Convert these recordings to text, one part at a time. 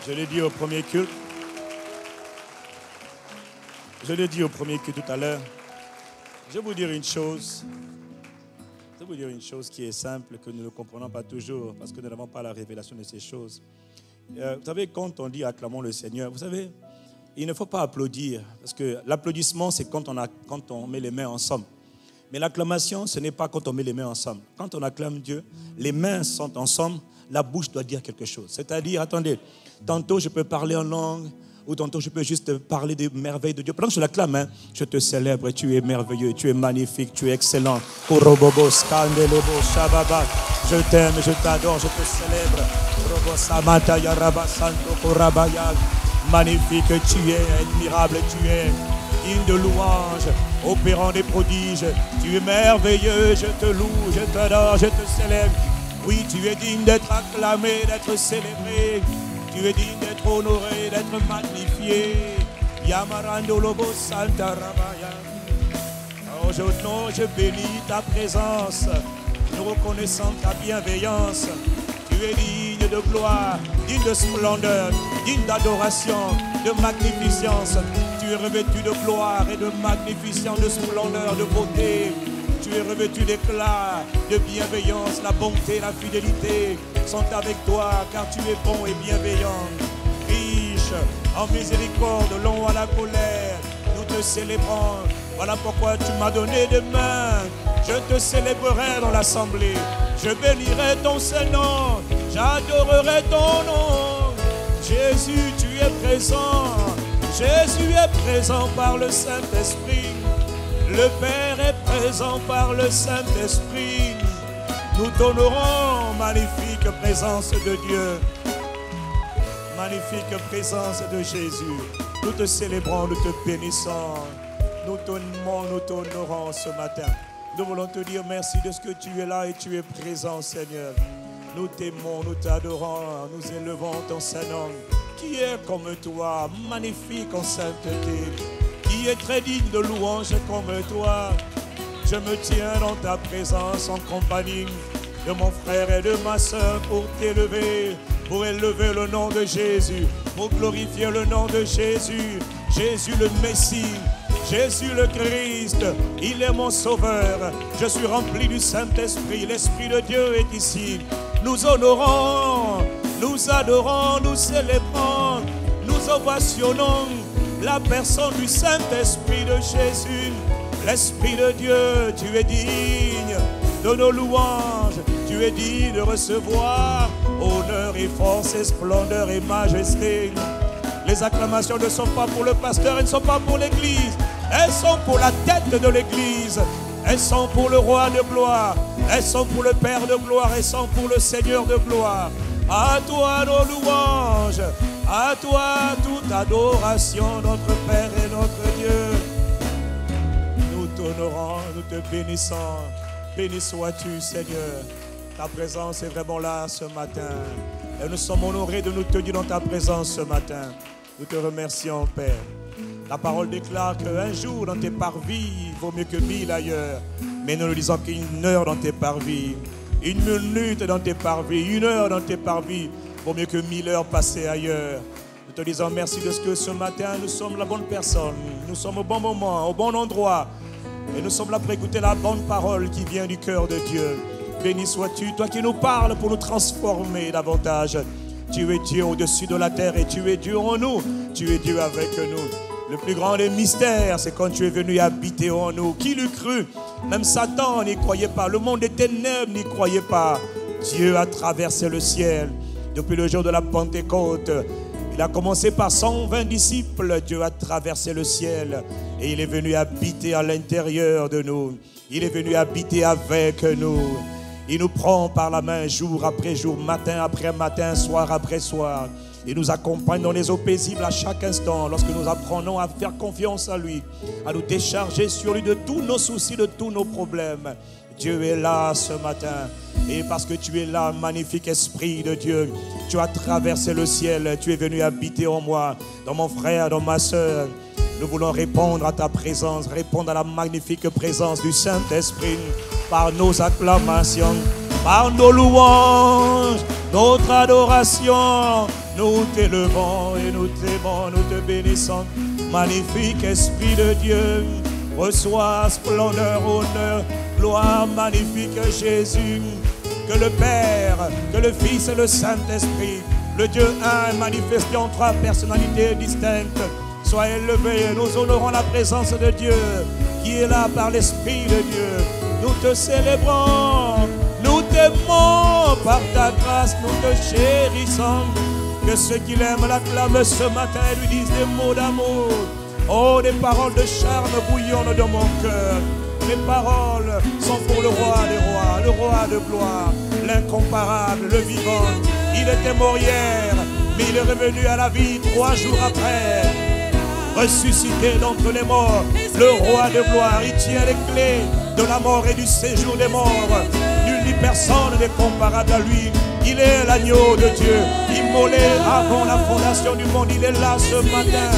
Je l'ai dit au premier culte. Je l'ai dit au premier culte tout à l'heure. Je vais vous dire une chose. Je vais vous dire une chose qui est simple, que nous ne comprenons pas toujours, parce que nous n'avons pas la révélation de ces choses. Vous savez, quand on dit acclamons le Seigneur, vous savez, il ne faut pas applaudir, parce que l'applaudissement, c'est quand on met les mains ensemble. Mais l'acclamation, ce n'est pas quand on met les mains ensemble. Quand on acclame Dieu, les mains sont ensemble, la bouche doit dire quelque chose. C'est-à-dire, attendez, tantôt je peux parler en langue, ou tantôt je peux juste parler des merveilles de Dieu. Pendant que je l'acclame, hein, je te célèbre, tu es merveilleux, tu es magnifique, tu es excellent. Korobobo, skandelebo, shababa. Je t'aime, je t'adore, je te célèbre. Robo samata yaraba santo korabaya. Magnifique tu es, admirable tu es, digne de louange, opérant des prodiges. Tu es merveilleux, je te loue, je t'adore, je te célèbre. Oui, tu es digne d'être acclamé, d'être célébré. Tu es digne d'être honoré, d'être magnifié. Yamarando Lobo Santa Rabaya. Aujourd'hui, je bénis ta présence. Nous reconnaissons ta bienveillance. Tu es digne de gloire, digne de splendeur, digne d'adoration, de magnificence. Tu es revêtu de gloire et de magnificence, de splendeur, de beauté. Tu es revêtu d'éclat, de bienveillance. La bonté, la fidélité sont avec toi, car tu es bon et bienveillant. Riche en miséricorde, long à la colère, nous te célébrons. Voilà pourquoi tu m'as donné des mains. Je te célébrerai dans l'assemblée. Je bénirai ton Saint-Nom. J'adorerai ton nom. Jésus, tu es présent. Jésus est présent par le Saint-Esprit. Le Père est présent par le Saint-Esprit. Nous t'honorons, magnifique présence de Dieu. Magnifique présence de Jésus. Nous te célébrons, nous te bénissons. Nous t'aimons, nous t'honorons ce matin. Nous voulons te dire merci de ce que tu es là et tu es présent, Seigneur. Nous t'aimons, nous t'adorons, nous élevons ton Saint-Nom. Qui est comme toi, magnifique en sainteté, qui est très digne de louange comme toi. Je me tiens dans ta présence en compagnie de mon frère et de ma soeur pour t'élever, pour élever le nom de Jésus, pour glorifier le nom de Jésus. Jésus le Messie, Jésus le Christ, il est mon sauveur. Je suis rempli du Saint-Esprit, l'Esprit de Dieu est ici. Nous honorons, nous adorons, nous célébrons, nous ovationnons la personne du Saint-Esprit de Jésus. L'Esprit de Dieu, tu es digne de nos louanges, tu es digne de recevoir honneur et force et splendeur et majesté. Les acclamations ne sont pas pour le pasteur, elles ne sont pas pour l'Église, elles sont pour la tête de l'Église, elles sont pour le roi de gloire, elles sont pour le Père de gloire, elles sont pour le Seigneur de gloire. À toi nos louanges, à toi toute adoration, notre Père et notre Dieu. Nous t'honorons, nous te bénissons. Béni sois-tu, Seigneur. Ta présence est vraiment là ce matin. Et nous sommes honorés de nous tenir dans ta présence ce matin. Nous te remercions, Père. La parole déclare qu'un jour dans tes parvis vaut mieux que 1000 ailleurs. Mais nous ne disons qu'une heure dans tes parvis, une minute dans tes parvis, une heure dans tes parvis vaut mieux que 1000 heures passées ailleurs. Nous te disons merci de ce que ce matin nous sommes la bonne personne. Nous sommes au bon moment, au bon endroit. Et nous sommes là pour écouter la bonne parole qui vient du cœur de Dieu. Béni sois-tu, toi qui nous parles pour nous transformer davantage. Tu es Dieu au-dessus de la terre et tu es Dieu en nous. Tu es Dieu avec nous. Le plus grand des mystères, c'est quand tu es venu habiter en nous. Qui l'eût cru? Même Satan n'y croyait pas. Le monde des ténèbres n'y croyait pas. Dieu a traversé le ciel. Depuis le jour de la Pentecôte, il a commencé par 120 disciples. Dieu a traversé le ciel et il est venu habiter à l'intérieur de nous. Il est venu habiter avec nous. Il nous prend par la main jour après jour, matin après matin, soir après soir. Il nous accompagne dans les eaux paisibles à chaque instant lorsque nous apprenons à faire confiance à lui, à nous décharger sur lui de tous nos soucis, de tous nos problèmes. Dieu est là ce matin. Et parce que tu es là, magnifique Esprit de Dieu, tu as traversé le ciel, tu es venu habiter en moi, dans mon frère, dans ma soeur. Nous voulons répondre à ta présence, répondre à la magnifique présence du Saint-Esprit par nos acclamations, par nos louanges, notre adoration. Nous t'élevons et nous t'aimons, nous te bénissons. Magnifique Esprit de Dieu, reçois splendeur, honneur, gloire, magnifique Jésus. Que le Père, que le Fils et le Saint-Esprit, le Dieu un manifesté en trois personnalités distinctes, soient élevés. Nous honorons la présence de Dieu qui est là par l'Esprit de Dieu. Nous te célébrons, nous t'aimons par ta grâce, nous te chérissons. Que ceux qui l'aiment l'acclament ce matin et lui disent des mots d'amour. Oh, des paroles de charme bouillonnent dans mon cœur. Mes paroles sont pour le roi des rois, le roi de gloire, l'incomparable, le vivant. Il était mort hier, mais il est revenu à la vie 3 jours après. Ressuscité d'entre les morts, le roi de gloire, il tient les clés de la mort et du séjour des morts. Nul ni personne n'est comparable à lui. Il est l'agneau de Dieu, immolé avant la fondation du monde. Il est là ce matin,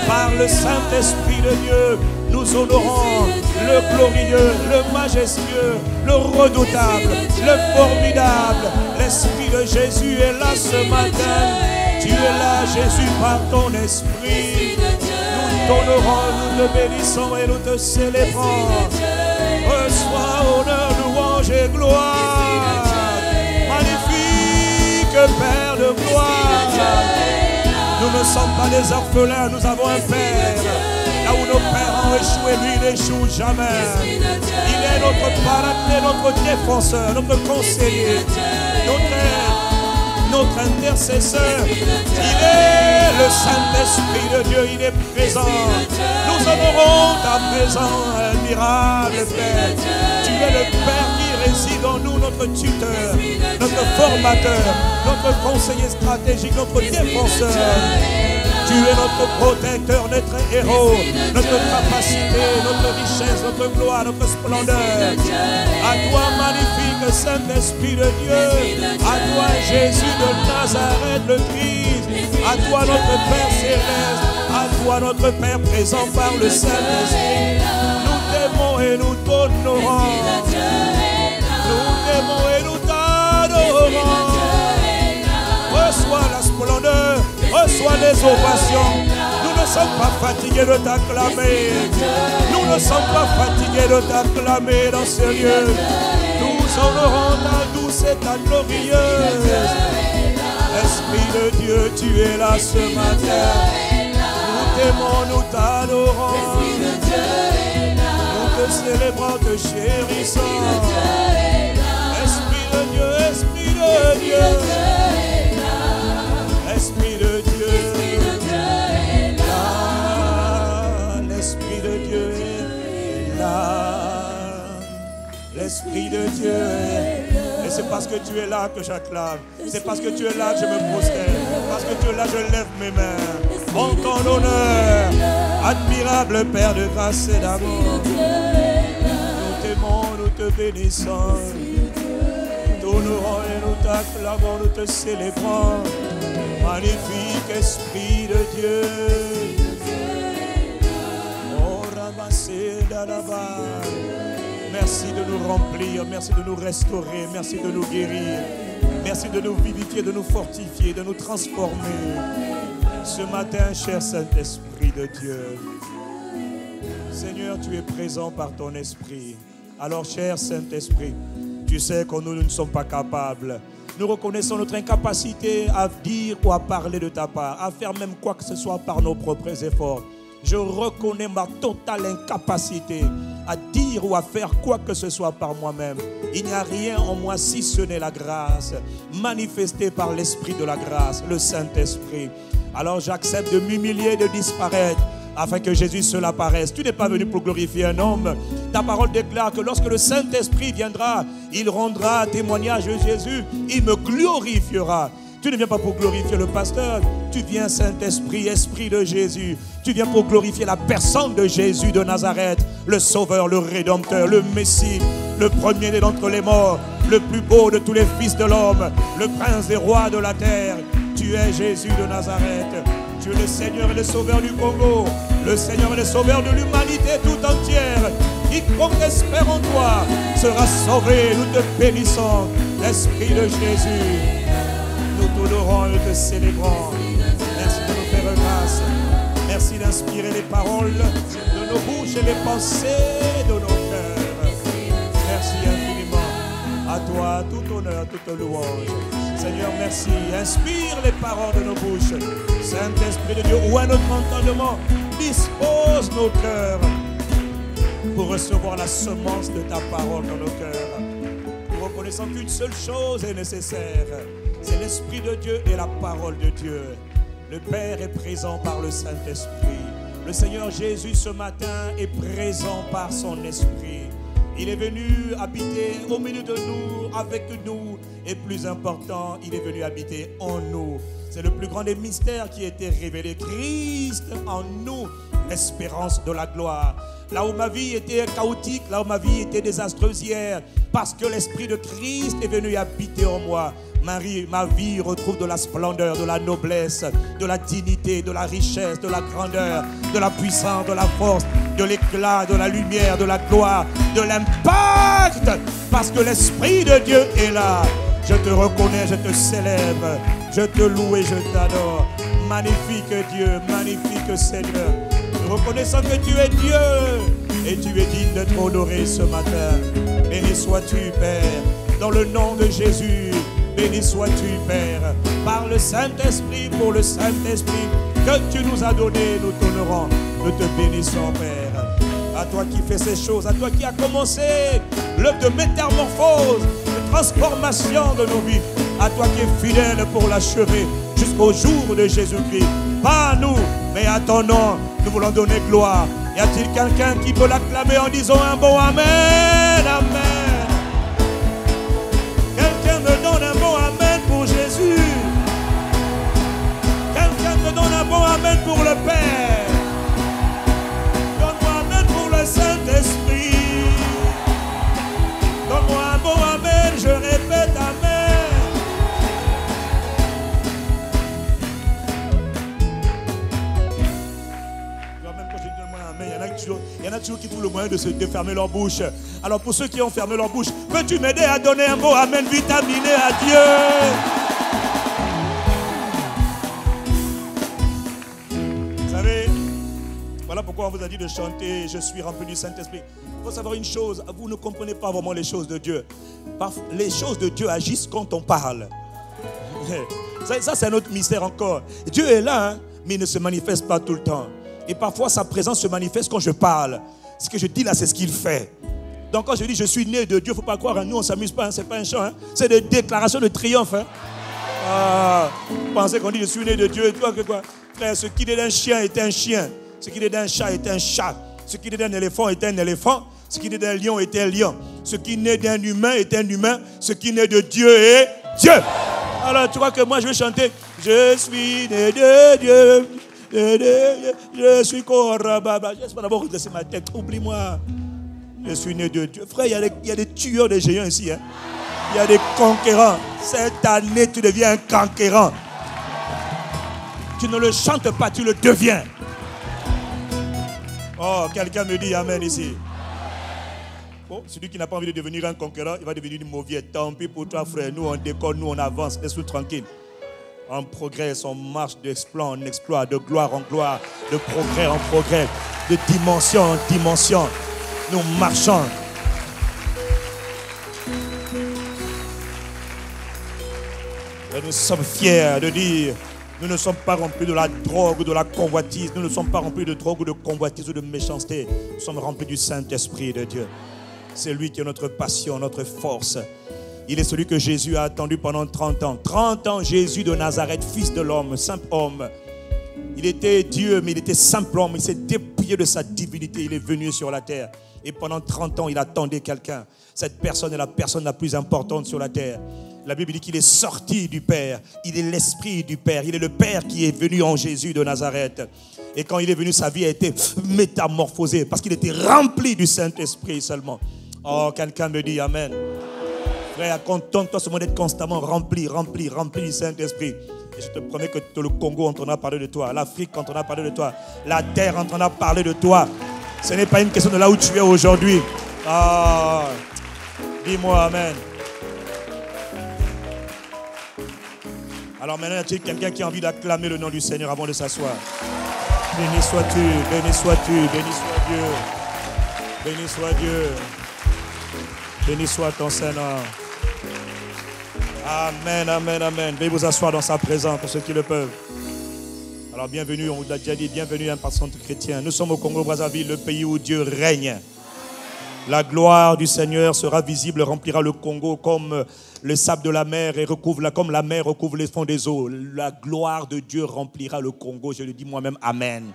par le Saint-Esprit de Dieu. Nous honorons le glorieux, le majestueux, le redoutable, le formidable. L'Esprit de Jésus est là ce matin. Tu es là, Jésus, par ton Esprit. Nous t'honorons, nous te bénissons et nous te célébrons. Reçois honneur, louange et gloire. Magnifique Père de gloire. Nous ne sommes pas des orphelins, nous avons un Père. Là où nos pères ont échoué, lui n'échoue jamais. Il est notre paraclet, notre défenseur, notre conseiller, notre intercesseur. Il est le Saint-Esprit de Dieu, il est présent. Nous honorons ta présence, admirable Père. Tu es le Père qui réside en nous, notre tuteur, notre formateur, notre conseiller stratégique, notre défenseur. Tu es notre protecteur, notre héros, notre capacité, notre richesse, notre gloire, notre splendeur. À toi, magnifique Saint-Esprit de Dieu. À toi, Jésus de Nazareth, le Christ. À toi, notre Père céleste. À toi, notre Père présent par le Saint-Esprit. Nous t'aimons et nous t'honorons. Nous t'aimons et nous t'adorons. Reçois la splendeur. Reçois les ovations. Nous ne sommes pas fatigués de t'acclamer. Nous ne sommes pas fatigués de t'acclamer dans ce lieu. Nous honorons ta douce et ta glorieuse. Esprit de Dieu, tu es là ce matin. Nous t'aimons, nous t'adorons. Nous te célébrons, te chérissons. Esprit de Dieu, Esprit de Dieu. L'Esprit de Dieu est là. L'Esprit de Dieu est là. L'Esprit de Dieu est là. Et c'est parce que tu es là que j'acclame. C'est parce que tu es là que je me prosterne. Parce que tu es là que je lève mes mains. En ton honneur, admirable Père de grâce et d'amour. Nous t'aimons, nous te bénissons. Nous t'honorons et nous t'acclamons, nous te célébrons. Magnifique Esprit de Dieu. Oh, ramassé d'Alaba. Merci de nous remplir, merci de nous restaurer, merci de nous guérir. Merci de nous vivifier, de nous fortifier, de nous transformer. Ce matin, cher Saint-Esprit de Dieu, Seigneur, tu es présent par ton Esprit. Alors, cher Saint-Esprit, tu sais que nous ne sommes pas capables. Nous reconnaissons notre incapacité à dire ou à parler de ta part, à faire même quoi que ce soit par nos propres efforts. Je reconnais ma totale incapacité à dire ou à faire quoi que ce soit par moi-même. Il n'y a rien en moi si ce n'est la grâce, manifestée par l'Esprit de la grâce, le Saint-Esprit. Alors j'accepte de m'humilier, de disparaître, afin que Jésus seul apparaisse. Tu n'es pas venu pour glorifier un homme. Ta parole déclare que lorsque le Saint-Esprit viendra, il rendra témoignage de Jésus, il me glorifiera. Tu ne viens pas pour glorifier le pasteur, tu viens, Saint-Esprit, Esprit de Jésus. Tu viens pour glorifier la personne de Jésus de Nazareth, le Sauveur, le Rédempteur, le Messie, le premier-né d'entre les morts, le plus beau de tous les fils de l'homme, le prince des rois de la terre. Tu es Jésus de Nazareth. Tu es le Seigneur et le Sauveur du Congo, le Seigneur et le Sauveur de l'humanité tout entière. Quiconque espère en toi sera sauvé. Nous te bénissons. Esprit de Jésus, nous t'honorons et nous te célébrons. Merci de nous faire grâce. Merci d'inspirer les paroles de nos bouches et les pensées de nos cœurs. Merci infiniment. À toi, tout honneur, toute louange. Seigneur, merci. Inspire les paroles de nos bouches. Saint-Esprit de Dieu, ouvre notre entendement. Dispose nos cœurs pour recevoir la semence de ta parole dans nos cœurs. Nous reconnaissons qu'une seule chose est nécessaire. C'est l'Esprit de Dieu et la parole de Dieu. Le Père est présent par le Saint-Esprit. Le Seigneur Jésus ce matin est présent par son Esprit. Il est venu habiter au milieu de nous, avec nous. Et plus important, il est venu habiter en nous. C'est le plus grand des mystères qui a été révélé. Christ en nous, l'espérance de la gloire. Là où ma vie était chaotique, là où ma vie était désastreuse hier, parce que l'Esprit de Christ est venu habiter en moi. Ma vie retrouve de la splendeur, de la noblesse, de la dignité, de la richesse, de la grandeur, de la puissance, de la force, de l'éclat, de la lumière, de la gloire, de l'impact, parce que l'Esprit de Dieu est là. Je te reconnais, je te célèbre, je te loue et je t'adore. Magnifique Dieu, magnifique Seigneur. Nous reconnaissons que tu es Dieu et tu es digne d'être honoré ce matin. Béni sois-tu, Père, dans le nom de Jésus. Béni sois-tu, Père, par le Saint-Esprit, pour le Saint-Esprit que tu nous as donné, nous t'honorons, nous te bénissons, Père. À toi qui fais ces choses, à toi qui as commencé l'œuvre de métamorphose, de transformation de nos vies, à toi qui es fidèle pour l'achever jusqu'au jour de Jésus-Christ. Pas à nous, mais à ton nom, nous voulons donner gloire. Y a-t-il quelqu'un qui peut l'acclamer en disant un bon Amen, Amen? Quelqu'un me donne un bon Amen pour Jésus. Quelqu'un me donne un bon Amen pour le Père. Donne-moi un Amen pour le Saint-Esprit. Donne-moi un bon Amen, je répète Amen. Même quand je dis donne-moi un Amen, il y en a toujours qui trouvent le moyen de fermer leur bouche. Alors pour ceux qui ont fermé leur bouche, peux-tu m'aider à donner un bon Amen vitaminé à Dieu? Vous savez, voilà pourquoi on vous a dit de chanter « Je suis rempli du Saint-Esprit ». Il faut savoir une chose, vous ne comprenez pas vraiment les choses de Dieu. Les choses de Dieu agissent quand on parle. Ça c'est un autre mystère encore. Dieu est là, hein, mais il ne se manifeste pas tout le temps. Et parfois sa présence se manifeste quand je parle. Ce que je dis là, c'est ce qu'il fait. Donc quand je dis je suis né de Dieu, il ne faut pas croire, hein, nous on ne s'amuse pas, hein, ce n'est pas un chant, hein, c'est des déclarations de triomphe. Hein. Vous pensez qu'on dit je suis né de Dieu, toi que quoi? Frère, ce qui est d'un chien est un chien, ce qui est d'un chat est un chat, ce qui est d'un éléphant est un éléphant, ce qui est d'un lion est un lion, ce qui naît d'un humain est un humain, ce qui naît de Dieu est Dieu. Alors tu vois que moi je vais chanter, je suis né de Dieu. Je suis Korababa. J'espère d'abord redresser ma tête. Oublie-moi. Je suis né de Dieu. Frère, il y a des tueurs de géants ici. Hein. Il y a des conquérants. Cette année, tu deviens un conquérant. Tu ne le chantes pas, tu le deviens. Oh, quelqu'un me dit Amen ici. Bon, celui qui n'a pas envie de devenir un conquérant, il va devenir une mauvaise. Tant pis pour toi, frère. Nous, on décolle, nous, on avance. Laisse-nous tranquille. On progresse, on marche d'exploit en exploit, de gloire en gloire, de progrès en progrès, de dimension en dimension. Nous marchons. Et nous sommes fiers de dire, nous ne sommes pas remplis de la drogue ou de la convoitise. Nous ne sommes pas remplis de drogue ou de convoitise ou de méchanceté. Nous sommes remplis du Saint-Esprit de Dieu. C'est lui qui est notre passion, notre force. Il est celui que Jésus a attendu pendant 30 ans. 30 ans, Jésus de Nazareth, fils de l'homme, simple homme. Il était Dieu, mais il était simple homme. Il s'est dépouillé de sa divinité. Il est venu sur la terre. Et pendant 30 ans, il attendait quelqu'un. Cette personne est la personne la plus importante sur la terre. La Bible dit qu'il est sorti du Père. Il est l'Esprit du Père. Il est le Père qui est venu en Jésus de Nazareth. Et quand il est venu, sa vie a été métamorphosée parce qu'il était rempli du Saint-Esprit seulement. Oh, quelqu'un me dit Amen. Frère, contente-toi seulement d'être constamment rempli du Saint-Esprit. Et je te promets que le Congo entendra parler de toi, l'Afrique entendra parler de toi, la terre entendra parler de toi. Ce n'est pas une question de là où tu es aujourd'hui. Ah, dis-moi Amen. Alors maintenant, y a-t-il quelqu'un qui a envie d'acclamer le nom du Seigneur avant de s'asseoir? Béni sois-tu, béni sois-tu, béni soit Dieu. Béni soit Dieu. Béni soit ton Seigneur. Amen, amen, amen. Veuillez vous asseoir dans sa présence pour ceux qui le peuvent. Alors bienvenue, on vous l'a déjà dit, bienvenue un passant chrétien. Nous sommes au Congo-Brazzaville, le pays où Dieu règne. La gloire du Seigneur sera visible, remplira le Congo comme le sable de la mer et recouvre, comme la mer recouvre les fonds des eaux. La gloire de Dieu remplira le Congo. Je le dis moi-même, amen.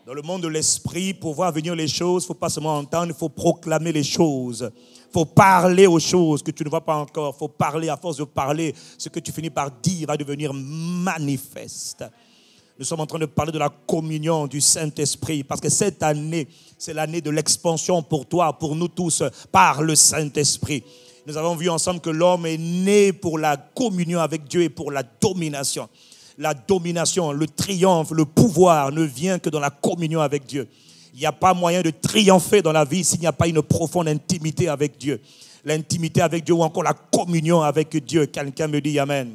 Dans le monde de l'esprit, pour voir venir les choses, il ne faut pas seulement entendre, il faut proclamer les choses. Il faut parler aux choses que tu ne vois pas encore. Il faut parler, à force de parler, ce que tu finis par dire va devenir manifeste. Nous sommes en train de parler de la communion du Saint-Esprit parce que cette année, c'est l'année de l'expansion pour toi, pour nous tous, par le Saint-Esprit. Nous avons vu ensemble que l'homme est né pour la communion avec Dieu et pour la domination. La domination, le triomphe, le pouvoir ne vient que dans la communion avec Dieu. Il n'y a pas moyen de triompher dans la vie s'il n'y a pas une profonde intimité avec Dieu. L'intimité avec Dieu ou encore la communion avec Dieu. Quelqu'un me dit amen.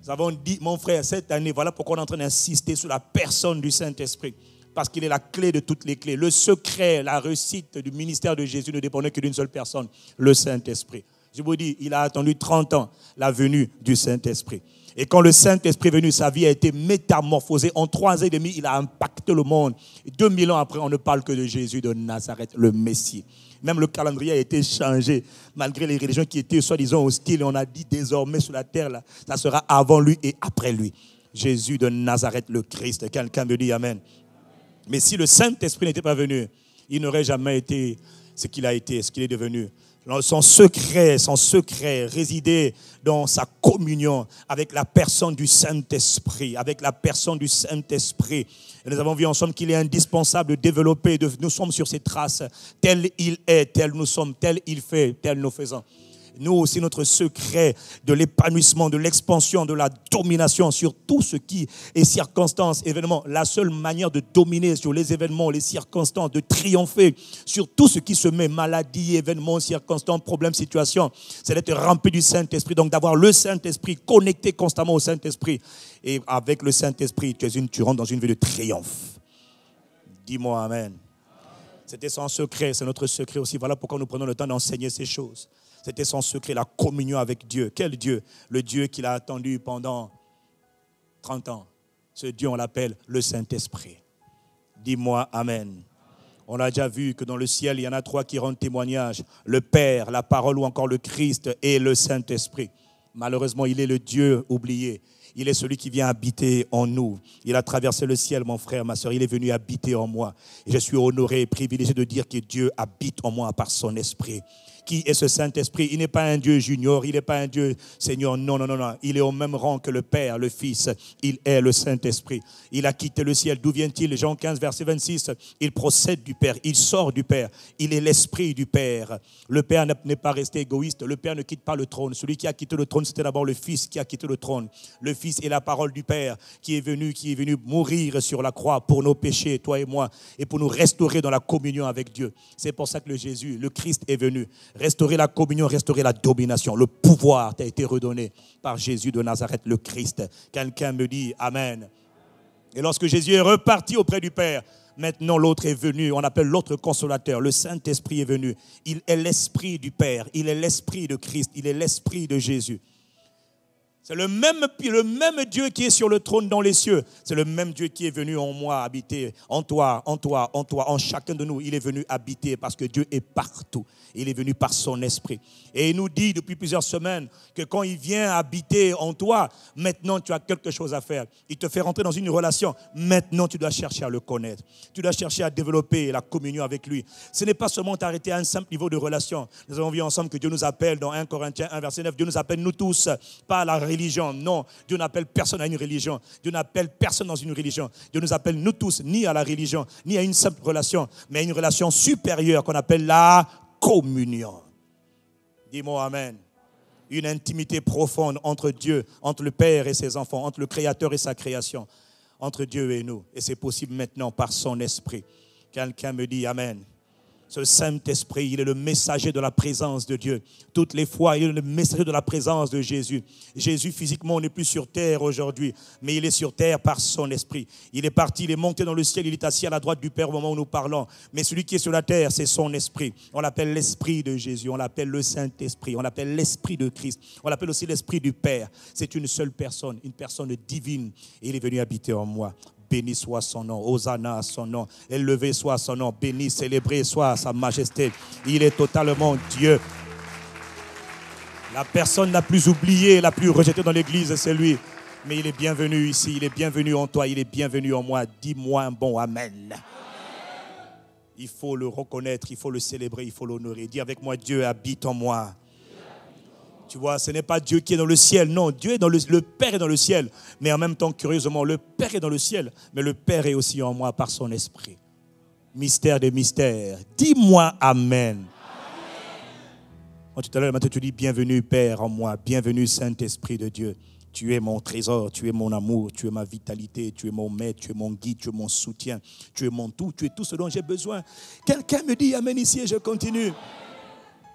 Nous avons dit, mon frère, cette année, voilà pourquoi on est en train d'insister sur la personne du Saint-Esprit. Parce qu'il est la clé de toutes les clés. Le secret, la réussite du ministère de Jésus ne dépendait que d'une seule personne, le Saint-Esprit. Je vous dis, il a attendu 30 ans la venue du Saint-Esprit. Et quand le Saint-Esprit est venu, sa vie a été métamorphosée. En 3 ans et demi, il a impacté le monde. Et 2000 ans après, on ne parle que de Jésus de Nazareth, le Messie. Même le calendrier a été changé, malgré les religions qui étaient soi-disant hostiles. On a dit désormais sur la terre, là, ça sera avant lui et après lui. Jésus de Nazareth, le Christ. Quelqu'un me dit amen. Mais si le Saint-Esprit n'était pas venu, il n'aurait jamais été ce qu'il a été, ce qu'il est devenu. Son secret résidait dans sa communion avec la personne du Saint-Esprit, avec la personne du Saint-Esprit. Et nous avons vu ensemble qu'il est indispensable de développer, nous sommes sur ses traces, tel il est, tel nous sommes, tel il fait, tel nous faisons. Nous aussi, notre secret de l'épanouissement, de l'expansion, de la domination sur tout ce qui est circonstances, événements. La seule manière de dominer sur les événements, les circonstances, de triompher sur tout ce qui se met, maladie, événements, circonstances, problèmes, situations, c'est d'être rempli du Saint-Esprit. Donc d'avoir le Saint-Esprit, connecté constamment au Saint-Esprit. Et avec le Saint-Esprit, tu rentres dans une vie de triomphe. Dis-moi amen. C'était son secret, c'est notre secret aussi. Voilà pourquoi nous prenons le temps d'enseigner ces choses. C'était son secret, la communion avec Dieu. Quel Dieu? Le Dieu qu'il a attendu pendant 30 ans. Ce Dieu, on l'appelle le Saint-Esprit. Dis-moi amen. On a déjà vu que dans le ciel, il y en a 3 qui rendent témoignage. Le Père, la parole ou encore le Christ et le Saint-Esprit. Malheureusement, il est le Dieu oublié. Il est celui qui vient habiter en nous. Il a traversé le ciel, mon frère, ma soeur. Il est venu habiter en moi. Et je suis honoré et privilégié de dire que Dieu habite en moi par son esprit. Qui est ce Saint-Esprit? Il n'est pas un Dieu junior, il n'est pas un Dieu Seigneur. Non, non, non, non. Il est au même rang que le Père, le Fils. Il est le Saint-Esprit. Il a quitté le ciel. D'où vient-il? Jean 15, verset 26. Il procède du Père. Il sort du Père. Il est l'Esprit du Père. Le Père n'est pas resté égoïste. Le Père ne quitte pas le trône. Celui qui a quitté le trône, c'était d'abord le Fils qui a quitté le trône. Le Fils est la parole du Père qui est venu mourir sur la croix pour nos péchés, toi et moi, et pour nous restaurer dans la communion avec Dieu. C'est pour ça que le Christ est venu. Restaurer la communion, restaurer la domination. Le pouvoir t'a été redonné par Jésus de Nazareth, le Christ. Quelqu'un me dit amen. Et lorsque Jésus est reparti auprès du Père, maintenant l'autre est venu, on appelle l'autre consolateur, le Saint-Esprit est venu. Il est l'Esprit du Père, il est l'Esprit de Christ, il est l'Esprit de Jésus. C'est le même Dieu qui est sur le trône dans les cieux. C'est le même Dieu qui est venu en moi habiter, en toi, en chacun de nous. Il est venu habiter parce que Dieu est partout. Il est venu par son esprit. Et il nous dit depuis plusieurs semaines que quand il vient habiter en toi, maintenant tu as quelque chose à faire. Il te fait rentrer dans une relation. Maintenant tu dois chercher à le connaître. Tu dois chercher à développer la communion avec lui. Ce n'est pas seulement t'arrêter à un simple niveau de relation. Nous avons vu ensemble que Dieu nous appelle dans 1 Corinthiens 1 verset 9. Dieu nous appelle nous tous, pas à la religion. Non, Dieu n'appelle personne à une religion. Dieu n'appelle personne dans une religion. Dieu nous appelle nous tous ni à la religion, ni à une simple relation, mais à une relation supérieure qu'on appelle la communion. Dis-moi amen. Une intimité profonde entre Dieu, entre le Père et ses enfants, entre le Créateur et sa création, entre Dieu et nous. Et c'est possible maintenant par son esprit. Quelqu'un me dit amen. Ce Saint-Esprit, il est le messager de la présence de Dieu. Toutes les fois, il est le messager de la présence de Jésus. Jésus, physiquement, n'est plus sur terre aujourd'hui, mais il est sur terre par son esprit. Il est parti, il est monté dans le ciel, il est assis à la droite du Père au moment où nous parlons. Mais celui qui est sur la terre, c'est son esprit. On l'appelle l'esprit de Jésus, on l'appelle le Saint-Esprit, on l'appelle l'esprit de Christ. On l'appelle aussi l'esprit du Père. C'est une seule personne, une personne divine. Et il est venu habiter en moi. Béni soit son nom, Hosanna à son nom, élevé soit son nom, béni, célébré soit sa majesté. Il est totalement Dieu. La personne la plus oubliée, la plus rejetée dans l'église, c'est lui. Mais il est bienvenu ici, il est bienvenu en toi, il est bienvenu en moi. Dis-moi un bon Amen. Il faut le reconnaître, il faut le célébrer, il faut l'honorer. Dis avec moi, Dieu habite en moi. Tu vois, ce n'est pas Dieu qui est dans le ciel. Non, Dieu est dans le Père est dans le ciel. Mais en même temps, curieusement, le Père est dans le ciel. Mais le Père est aussi en moi par son esprit. Mystère des mystères. Dis-moi Amen. Quand tout à l'heure, tu dis bienvenue Père en moi. Bienvenue Saint-Esprit de Dieu. Tu es mon trésor, tu es mon amour, tu es ma vitalité, tu es mon maître, tu es mon guide, tu es mon soutien. Tu es mon tout, tu es tout ce dont j'ai besoin. Quelqu'un me dit Amen ici et je continue.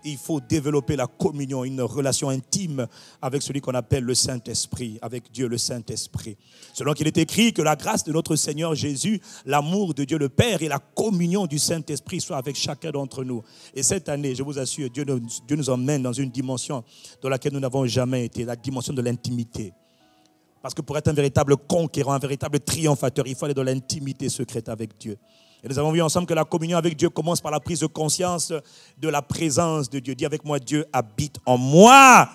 Il faut développer la communion, une relation intime avec celui qu'on appelle le Saint-Esprit, avec Dieu le Saint-Esprit. Selon qu'il est écrit que la grâce de notre Seigneur Jésus, l'amour de Dieu le Père et la communion du Saint-Esprit soient avec chacun d'entre nous. Et cette année, je vous assure, Dieu nous emmène dans une dimension dans laquelle nous n'avons jamais été, la dimension de l'intimité. Parce que pour être un véritable conquérant, un véritable triomphateur, il faut aller dans l'intimité secrète avec Dieu. Et nous avons vu ensemble que la communion avec Dieu commence par la prise de conscience de la présence de Dieu. Dis avec moi, Dieu habite en moi.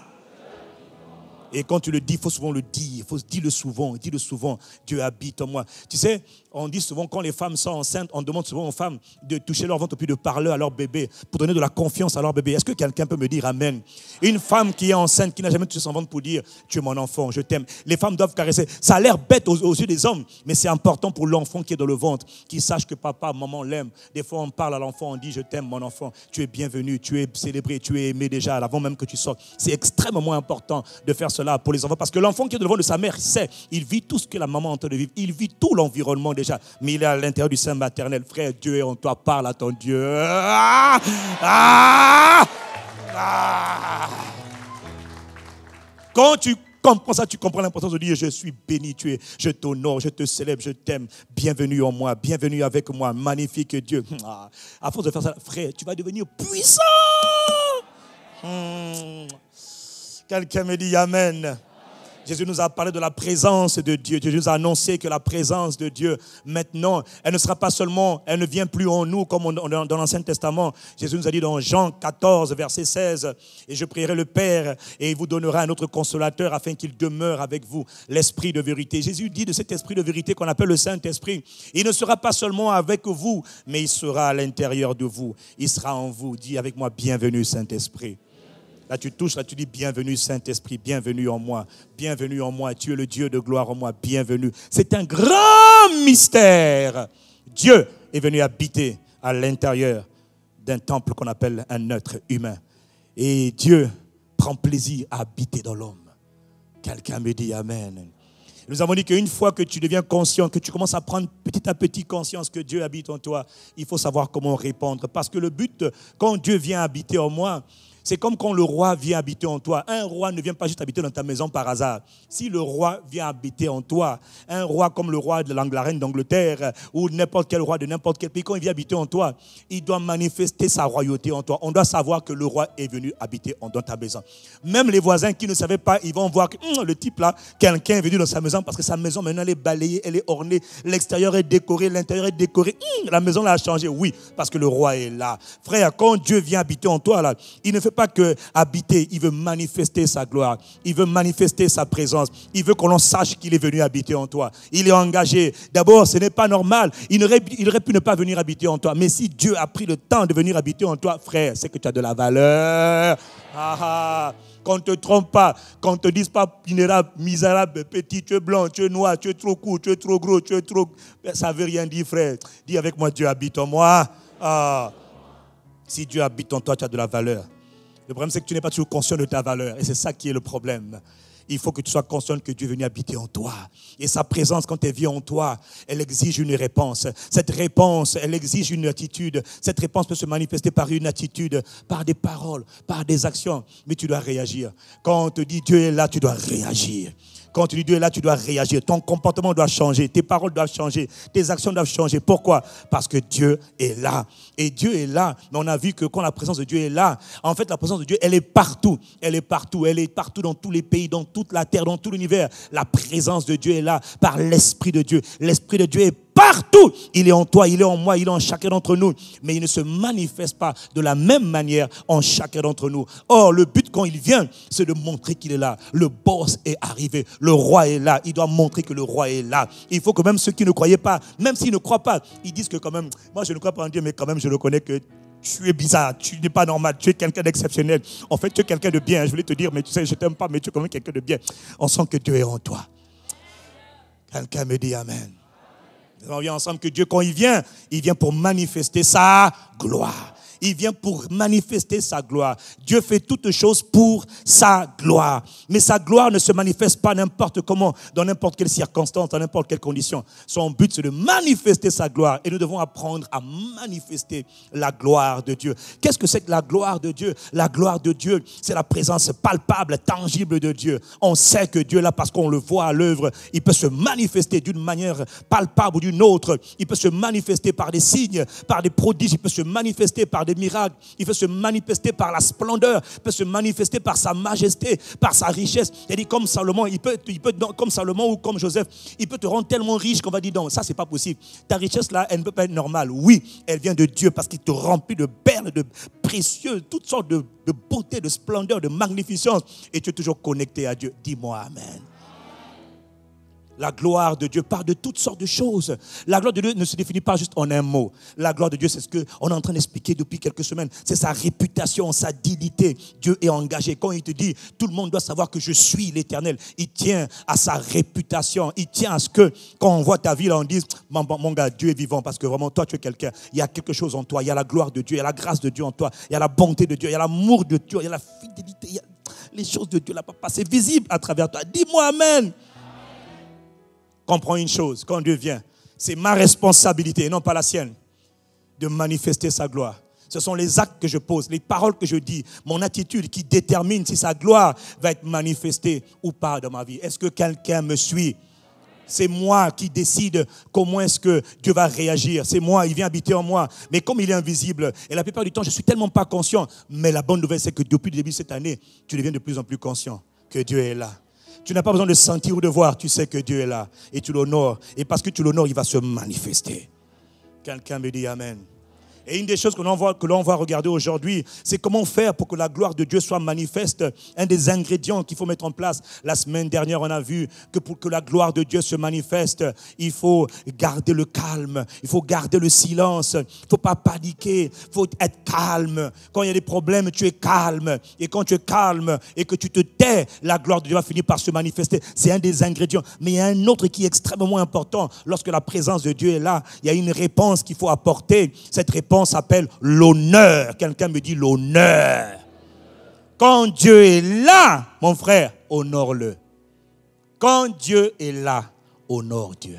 Et quand tu le dis, il faut souvent le dire. Il faut dire le souvent. Dis-le souvent. Dieu habite en moi. Tu sais, on dit souvent quand les femmes sont enceintes, on demande souvent aux femmes de toucher leur ventre puis de parler à leur bébé pour donner de la confiance à leur bébé. Est-ce que quelqu'un peut me dire Amen? Une femme qui est enceinte, qui n'a jamais touché son ventre pour dire tu es mon enfant, je t'aime. Les femmes doivent caresser. Ça a l'air bête aux yeux des hommes, mais c'est important pour l'enfant qui est dans le ventre, qu'il sache que papa, maman l'aime. Des fois, on parle à l'enfant, on dit je t'aime mon enfant. Tu es bienvenu, tu es célébré, tu es aimé déjà avant même que tu sortes. C'est extrêmement important de faire cela pour les enfants parce que l'enfant qui est devant de sa mère sait, il vit tout ce que la maman est en train de vivre. Il vit tout l'environnement déjà, mais il est à l'intérieur du sein maternel. Frère, Dieu est en toi, parle à ton Dieu. Quand tu comprends ça, tu comprends l'importance de dire je suis béni, je t'honore, je te célèbre, je t'aime. Bienvenue en moi, bienvenue avec moi, magnifique Dieu. À force de faire ça, frère, tu vas devenir puissant. Quelqu'un me dit Amen. Jésus nous a parlé de la présence de Dieu. Jésus nous a annoncé que la présence de Dieu, maintenant, elle ne sera pas seulement, elle ne vient plus en nous comme dans l'Ancien Testament. Jésus nous a dit dans Jean 14, verset 16, « Et je prierai le Père et il vous donnera un autre consolateur afin qu'il demeure avec vous, l'Esprit de vérité. » Jésus dit de cet Esprit de vérité qu'on appelle le Saint-Esprit, il ne sera pas seulement avec vous, mais il sera à l'intérieur de vous. Il sera en vous. Dis avec moi, bienvenue Saint-Esprit. Là, tu touches, là, tu dis bienvenue Saint-Esprit, bienvenue en moi, tu es le Dieu de gloire en moi, bienvenue. C'est un grand mystère. Dieu est venu habiter à l'intérieur d'un temple qu'on appelle un être humain. Et Dieu prend plaisir à habiter dans l'homme. Quelqu'un me dit Amen. Nous avons dit qu'une fois que tu deviens conscient, que tu commences à prendre petit à petit conscience que Dieu habite en toi, il faut savoir comment répondre. Parce que le but, quand Dieu vient habiter en moi, c'est comme quand le roi vient habiter en toi. Un roi ne vient pas juste habiter dans ta maison par hasard. Si le roi vient habiter en toi, un roi comme le roi de la reine d'Angleterre ou n'importe quel roi de n'importe quel pays, quand il vient habiter en toi, il doit manifester sa royauté en toi. On doit savoir que le roi est venu habiter dans ta maison. Même les voisins qui ne savaient pas, ils vont voir que le type là, quelqu'un est venu dans sa maison parce que sa maison maintenant elle est balayée, elle est ornée, l'extérieur est décoré, l'intérieur est décoré. La maison là a changé, oui, parce que le roi est là. Frère, quand Dieu vient habiter en toi là, il ne fait pas que habiter, il veut manifester sa gloire, il veut manifester sa présence, il veut qu'on sache qu'il est venu habiter en toi. Il est engagé. D'abord, ce n'est pas normal. Il aurait pu ne pas venir habiter en toi. Mais si Dieu a pris le temps de venir habiter en toi, frère, c'est que tu as de la valeur. Qu'on ne te trompe pas, qu'on ne te dise pas misérable, petit, tu es blanc, tu es noir, tu es trop court, tu es trop gros, tu es trop... Ça ne veut rien dire, frère. Dis avec moi, Dieu habite en moi. Si Dieu habite en toi, tu as de la valeur. Le problème, c'est que tu n'es pas toujours conscient de ta valeur. Et c'est ça qui est le problème. il faut que tu sois conscient que Dieu est venu habiter en toi. Et sa présence, quand elle vient en toi, elle exige une réponse. Cette réponse, elle exige une attitude. Cette réponse peut se manifester par une attitude, par des paroles, par des actions. Mais tu dois réagir. Quand on te dit Dieu est là, tu dois réagir. Quand tu dis Dieu est là, tu dois réagir. Ton comportement doit changer. Tes paroles doivent changer. Tes actions doivent changer. Pourquoi? Parce que Dieu est là. Et Dieu est là. Mais on a vu que quand la présence de Dieu est là, en fait, la présence de Dieu, elle est partout. Elle est partout. Elle est partout dans tous les pays, dans toute la terre, dans tout l'univers. La présence de Dieu est là par l'Esprit de Dieu. L'Esprit de Dieu est partout. Il est en toi, il est en moi, il est en chacun d'entre nous. Mais il ne se manifeste pas de la même manière en chacun d'entre nous. Or, le but quand il vient, c'est de montrer qu'il est là. Le boss est arrivé. Le roi est là. Il doit montrer que le roi est là. Il faut que même ceux qui ne croyaient pas, même s'ils ne croient pas, ils disent que quand même, moi je ne crois pas en Dieu, mais quand même je le connais que tu es bizarre, tu n'es pas normal, tu es quelqu'un d'exceptionnel. En fait, tu es quelqu'un de bien. Je voulais te dire, mais tu sais, je ne t'aime pas, mais tu es quand même quelqu'un de bien. On sent que Dieu est en toi. Quelqu'un me dit Amen. On vient ensemble que Dieu, quand il vient pour manifester sa gloire. Il vient pour manifester sa gloire. Dieu fait toutes choses pour sa gloire. Mais sa gloire ne se manifeste pas n'importe comment, dans n'importe quelle circonstance, dans n'importe quelle condition. Son but, c'est de manifester sa gloire. Et nous devons apprendre à manifester la gloire de Dieu. Qu'est-ce que c'est que la gloire de Dieu? La gloire de Dieu, c'est la présence palpable, tangible de Dieu. On sait que Dieu est là parce qu'on le voit à l'œuvre. Il peut se manifester d'une manière palpable ou d'une autre. Il peut se manifester par des signes, par des prodiges. Il peut se manifester par des miracles, il peut se manifester par la splendeur, il peut se manifester par sa majesté, par sa richesse. Il dit comme Salomon, il peut comme Salomon ou comme Joseph, il peut te rendre tellement riche qu'on va dire non, ça c'est pas possible. Ta richesse là, elle ne peut pas être normale. Oui, elle vient de Dieu parce qu'il te remplit de perles, de précieux, toutes sortes de beauté, de splendeur, de magnificence, et tu es toujours connecté à Dieu. Dis-moi Amen. La gloire de Dieu parle de toutes sortes de choses. La gloire de Dieu ne se définit pas juste en un mot. La gloire de Dieu, c'est ce qu'on est en train d'expliquer depuis quelques semaines. C'est sa réputation, sa dignité. Dieu est engagé. Quand il te dit, tout le monde doit savoir que je suis l'Éternel, il tient à sa réputation. Il tient à ce que, quand on voit ta vie, là, on dise, mon gars, Dieu est vivant parce que vraiment, toi, tu es quelqu'un. Il y a quelque chose en toi. Il y a la gloire de Dieu, il y a la grâce de Dieu en toi. Il y a la bonté de Dieu, il y a l'amour de Dieu, il y a la fidélité. Il y a les choses de Dieu, là, papa, c'est visible à travers toi. Dis-moi Amen. Comprends une chose, quand Dieu vient, c'est ma responsabilité, et non pas la sienne, de manifester sa gloire. Ce sont les actes que je pose, les paroles que je dis, mon attitude qui détermine si sa gloire va être manifestée ou pas dans ma vie. Est-ce que quelqu'un me suit? C'est moi qui décide comment est-ce que Dieu va réagir. C'est moi, il vient habiter en moi. Mais comme il est invisible, et la plupart du temps, je ne suis tellement pas conscient. Mais la bonne nouvelle, c'est que depuis le début de cette année, tu deviens de plus en plus conscient que Dieu est là. Tu n'as pas besoin de sentir ou de voir, tu sais que Dieu est là. Et tu l'honores. Et parce que tu l'honores, il va se manifester. Quelqu'un me dit Amen. Et une des choses que l'on va regarder aujourd'hui, c'est comment faire pour que la gloire de Dieu soit manifeste. Un des ingrédients qu'il faut mettre en place. La semaine dernière, on a vu que pour que la gloire de Dieu se manifeste, il faut garder le calme, il faut garder le silence, il ne faut pas paniquer, il faut être calme. Quand il y a des problèmes, tu es calme. Et quand tu es calme et que tu te tais, la gloire de Dieu va finir par se manifester. C'est un des ingrédients. Mais il y a un autre qui est extrêmement important. Lorsque la présence de Dieu est là, il y a une réponse qu'il faut apporter. Cette réponse s'appelle l'honneur. Quelqu'un me dit l'honneur. Quand Dieu est là, mon frère, honore-le. Quand Dieu est là, honore Dieu.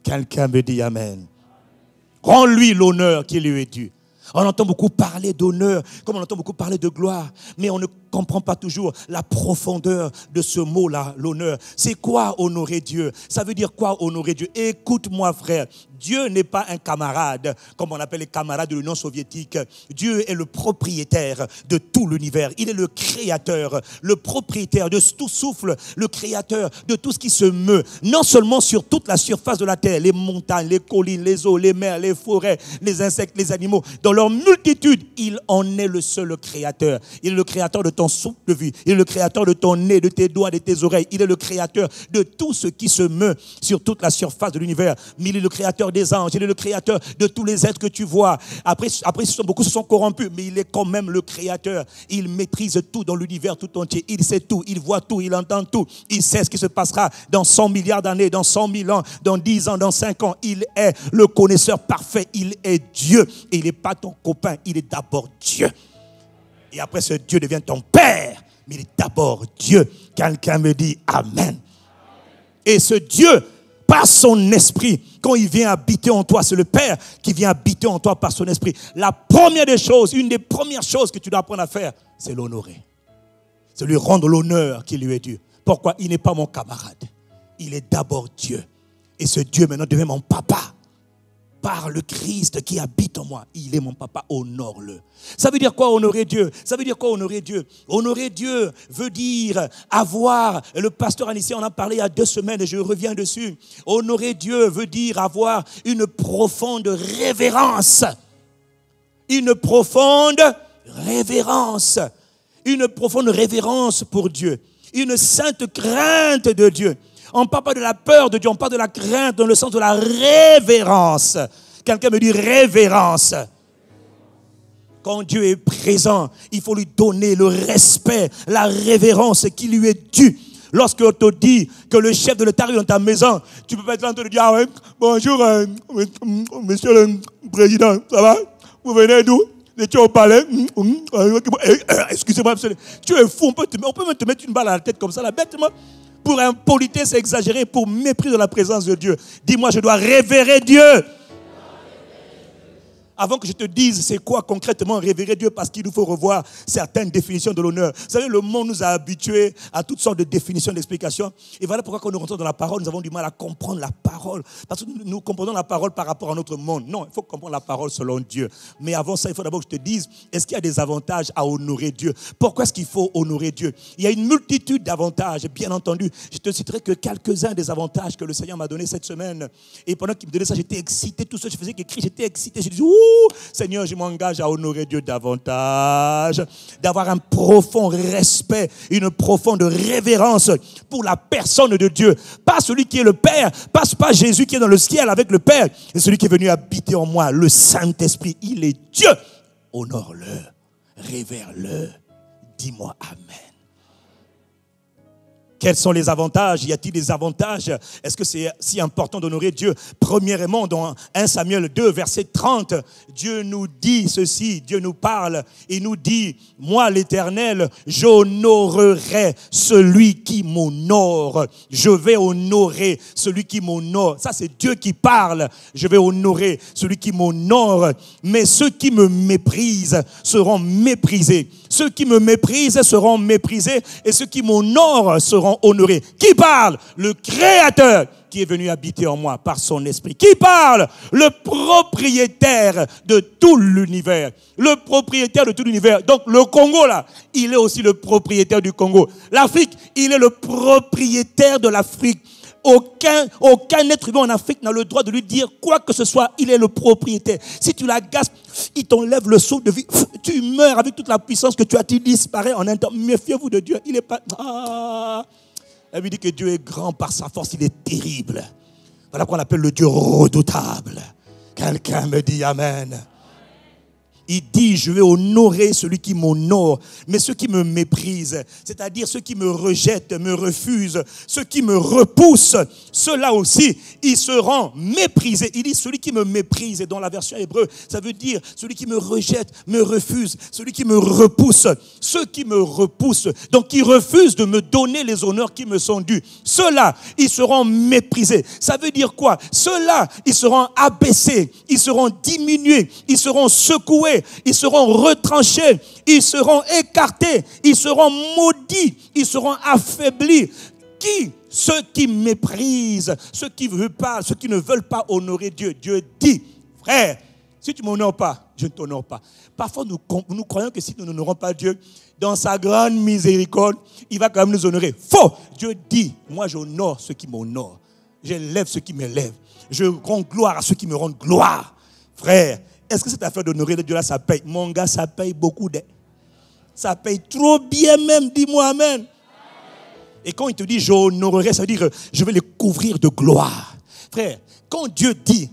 Quelqu'un me dit Amen. Rends-lui l'honneur qui lui est dû. On entend beaucoup parler d'honneur, comme on entend beaucoup parler de gloire, mais on ne comprend pas toujours la profondeur de ce mot-là, l'honneur. C'est quoi honorer Dieu? Ça veut dire quoi honorer Dieu? Écoute-moi frère, Dieu n'est pas un camarade, comme on appelle les camarades de l'Union soviétique. Dieu est le propriétaire de tout l'univers. Il est le créateur, le propriétaire de tout souffle, le créateur de tout ce qui se meut. Non seulement sur toute la surface de la terre, les montagnes, les collines, les eaux, les mers, les forêts, les insectes, les animaux. Dans leur multitude, il en est le seul créateur. Il est le créateur de ton souffle de vie. Il est le créateur de ton nez, de tes doigts, de tes oreilles. Il est le créateur de tout ce qui se meut sur toute la surface de l'univers. Mais il est le créateur des anges. Il est le créateur de tous les êtres que tu vois. Après beaucoup se sont corrompus, mais il est quand même le créateur. Il maîtrise tout dans l'univers tout entier. Il sait tout, il voit tout, il entend tout. Il sait ce qui se passera dans 100 milliards d'années, dans 100 000 ans, dans 10 ans, dans 5 ans. Il est le connaisseur parfait. Il est Dieu. Et il n'est pas ton copain, il est d'abord Dieu. Et après ce Dieu devient ton Père. mais il est d'abord Dieu. Quelqu'un me dit Amen. Et ce Dieu, par son esprit, quand il vient habiter en toi, c'est le Père qui vient habiter en toi par son esprit. La première des choses, une des premières choses que tu dois apprendre à faire, c'est l'honorer. C'est lui rendre l'honneur qui lui est dû. Pourquoi? Il n'est pas mon camarade. Il est d'abord Dieu. Et ce Dieu maintenant devient mon papa. Par le Christ qui habite en moi. Il est mon papa, honore-le. Ça veut dire quoi honorer Dieu? Ça veut dire quoi honorer Dieu? Honorer Dieu veut dire avoir, le pasteur Anissé en a parlé il y a 2 semaines et je reviens dessus. Honorer Dieu veut dire avoir une profonde révérence. Une profonde révérence. Une profonde révérence pour Dieu. Une sainte crainte de Dieu. On ne parle pas de la peur de Dieu, on parle de la crainte dans le sens de la révérence. Quelqu'un me dit révérence. Quand Dieu est présent, il faut lui donner le respect, la révérence qui lui est due. Lorsqu'on te dit que le chef de l'État est dans ta maison, tu peux pas être là en train de dire, ah ouais, bonjour, monsieur le président, ça va? Vous venez d'où? Tu es au palais. Excusez-moi, tu es fou, on peut même te mettre une balle à la tête comme ça, là, bêtement. Pour impolitesse exagérée, pour mépris de la présence de Dieu. Dis-moi, je dois révérer Dieu. Avant que je te dise c'est quoi concrètement révérer Dieu, parce qu'il nous faut revoir certaines définitions de l'honneur. Vous savez, le monde nous a habitués à toutes sortes de définitions, d'explications. Et voilà pourquoi quand nous rentrons dans la parole, nous avons du mal à comprendre la parole. Parce que nous comprenons la parole par rapport à notre monde. Non, il faut comprendre la parole selon Dieu. Mais avant ça, il faut d'abord que je te dise, est-ce qu'il y a des avantages à honorer Dieu? Pourquoi est-ce qu'il faut honorer Dieu? Il y a une multitude d'avantages, bien entendu. Je te citerai que quelques-uns des avantages que le Seigneur m'a donné cette semaine. Et pendant qu'il me donnait ça, j'étais excité. Tout ce que je faisais qu'écrire, j'étais excité. Je disais, ouh! Seigneur, je m'engage à honorer Dieu davantage, d'avoir un profond respect, une profonde révérence pour la personne de Dieu. Pas celui qui est le Père, pas Jésus qui est dans le ciel avec le Père, et celui qui est venu habiter en moi, le Saint-Esprit. Il est Dieu. Honore-le, révère-le. Dis-moi Amen. Quels sont les avantages? Y a-t-il des avantages? Est-ce que c'est si important d'honorer Dieu? Premièrement, dans 1 Samuel 2, verset 30, Dieu nous dit ceci, Dieu nous parle, il nous dit, moi l'Éternel, j'honorerai celui qui m'honore. Je vais honorer celui qui m'honore. Ça, c'est Dieu qui parle. Je vais honorer celui qui m'honore. Mais ceux qui me méprisent seront méprisés. Ceux qui me méprisent seront méprisés et ceux qui m'honorent seront honorés. Qui parle? Le Créateur qui est venu habiter en moi par son esprit. Qui parle? Le propriétaire de tout l'univers. Le propriétaire de tout l'univers. Donc le Congo là, il est aussi le propriétaire du Congo. L'Afrique, il est le propriétaire de l'Afrique. Aucun être humain en Afrique n'a le droit de lui dire quoi que ce soit. Il est le propriétaire. Si tu l'agaces, il t'enlève le sceau de vie. Tu meurs avec toute la puissance que tu as. Tu disparais en un temps. Méfiez-vous de Dieu. Il est pas... Elle lui dit que Dieu est grand par sa force. Il est terrible. Voilà qu'on appelle le Dieu redoutable. Quelqu'un me dit Amen. Il dit, je vais honorer celui qui m'honore, mais ceux qui me méprisent, c'est-à-dire ceux qui me rejettent, me refusent, ceux qui me repoussent, ceux-là aussi, ils seront méprisés. Il dit, celui qui me méprise, et dans la version hébreu, ça veut dire celui qui me rejette, me refuse, celui qui me repousse, ceux qui me repoussent, donc qui refusent de me donner les honneurs qui me sont dus. Ceux-là, ils seront méprisés. Ça veut dire quoi? Ceux-là, ils seront abaissés, ils seront diminués, ils seront secoués, ils seront retranchés, ils seront écartés, ils seront maudits, ils seront affaiblis. Qui? Ceux qui méprisent, ceux qui ne veulent pas honorer Dieu. Dieu dit, frère, si tu ne m'honores pas, je ne t'honore pas. Parfois, nous croyons que si nous n'honorons pas Dieu, dans sa grande miséricorde, il va quand même nous honorer. Faux! Dieu dit, moi j'honore ceux qui m'honorent. J'élève ceux qui m'élèvent. Je rends gloire à ceux qui me rendent gloire. Frère, est-ce que cette affaire d'honorer Dieu là, ça paye? Mon gars, ça paye beaucoup. Ça paye trop bien même, dis-moi Amen. Et quand il te dit j'honorerai, ça veut dire que je vais les couvrir de gloire. Frère, quand Dieu dit,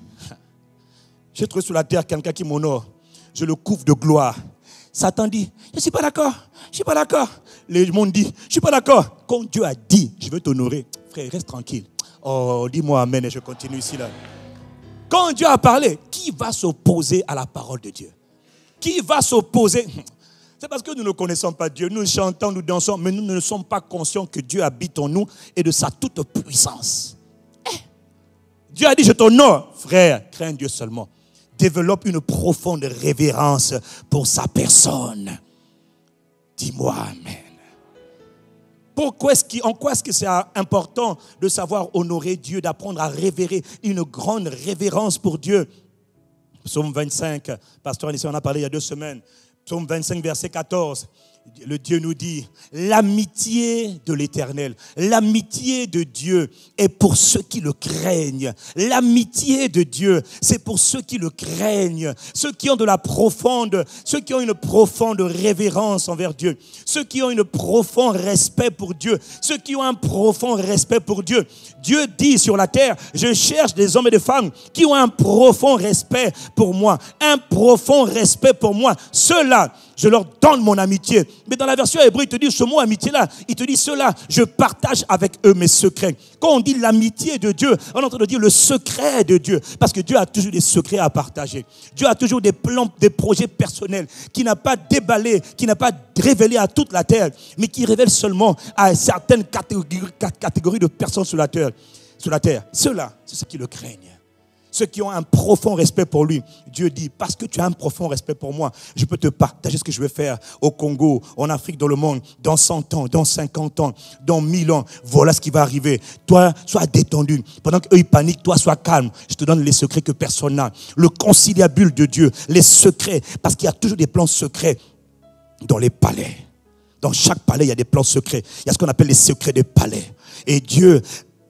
j'ai trouvé sur la terre quelqu'un qui m'honore, je le couvre de gloire. Satan dit, je ne suis pas d'accord, je ne suis pas d'accord. Le monde dit, je ne suis pas d'accord. Quand Dieu a dit, je veux t'honorer, frère, reste tranquille. Oh, dis-moi Amen et je continue ici là. Quand Dieu a parlé, qui va s'opposer à la parole de Dieu? Qui va s'opposer? C'est parce que nous ne connaissons pas Dieu. Nous chantons, nous dansons, mais nous ne sommes pas conscients que Dieu habite en nous et de sa toute puissance. Dieu a dit, je t'honore. Frère, crains Dieu seulement. Développe une profonde révérence pour sa personne. Dis-moi Amen. En quoi est-ce que c'est important de savoir honorer Dieu, d'apprendre à révérer, une grande révérence pour Dieu? Psaume 25, Pasteur Anissé en a parlé il y a 2 semaines. Psaume 25, verset 14. Le Dieu nous dit, l'amitié de l'Éternel, l'amitié de Dieu est pour ceux qui le craignent. L'amitié de Dieu, c'est pour ceux qui le craignent, ceux qui ont ceux qui ont une profonde révérence envers Dieu, ceux qui ont un profond respect pour Dieu, ceux qui ont un profond respect pour Dieu. Dieu dit sur la terre, je cherche des hommes et des femmes qui ont un profond respect pour moi, un profond respect pour moi. Ceux-là, je leur donne mon amitié. Mais dans la version hébreu, il te dit ce mot amitié-là, il te dit cela, je partage avec eux mes secrets. Quand on dit l'amitié de Dieu, on est en train de dire le secret de Dieu. Parce que Dieu a toujours des secrets à partager. Dieu a toujours des plans, des projets personnels qu'il n'a pas déballés, qu'il n'a pas révélés à toute la terre, mais qui révèle seulement à certaines catégories de personnes sur la terre. Ceux-là, c'est ceux qui le craignent. Ceux qui ont un profond respect pour lui. Dieu dit, parce que tu as un profond respect pour moi, je peux te partager ce que je vais faire au Congo, en Afrique, dans le monde, dans 100 ans, dans 50 ans, dans 1000 ans. Voilà ce qui va arriver. Toi, sois détendu. Pendant qu'eux, ils paniquent, toi, sois calme. Je te donne les secrets que personne n'a. Le conciliabule de Dieu, les secrets. Parce qu'il y a toujours des plans secrets dans les palais. Dans chaque palais, il y a des plans secrets. Il y a ce qu'on appelle les secrets des palais. Et Dieu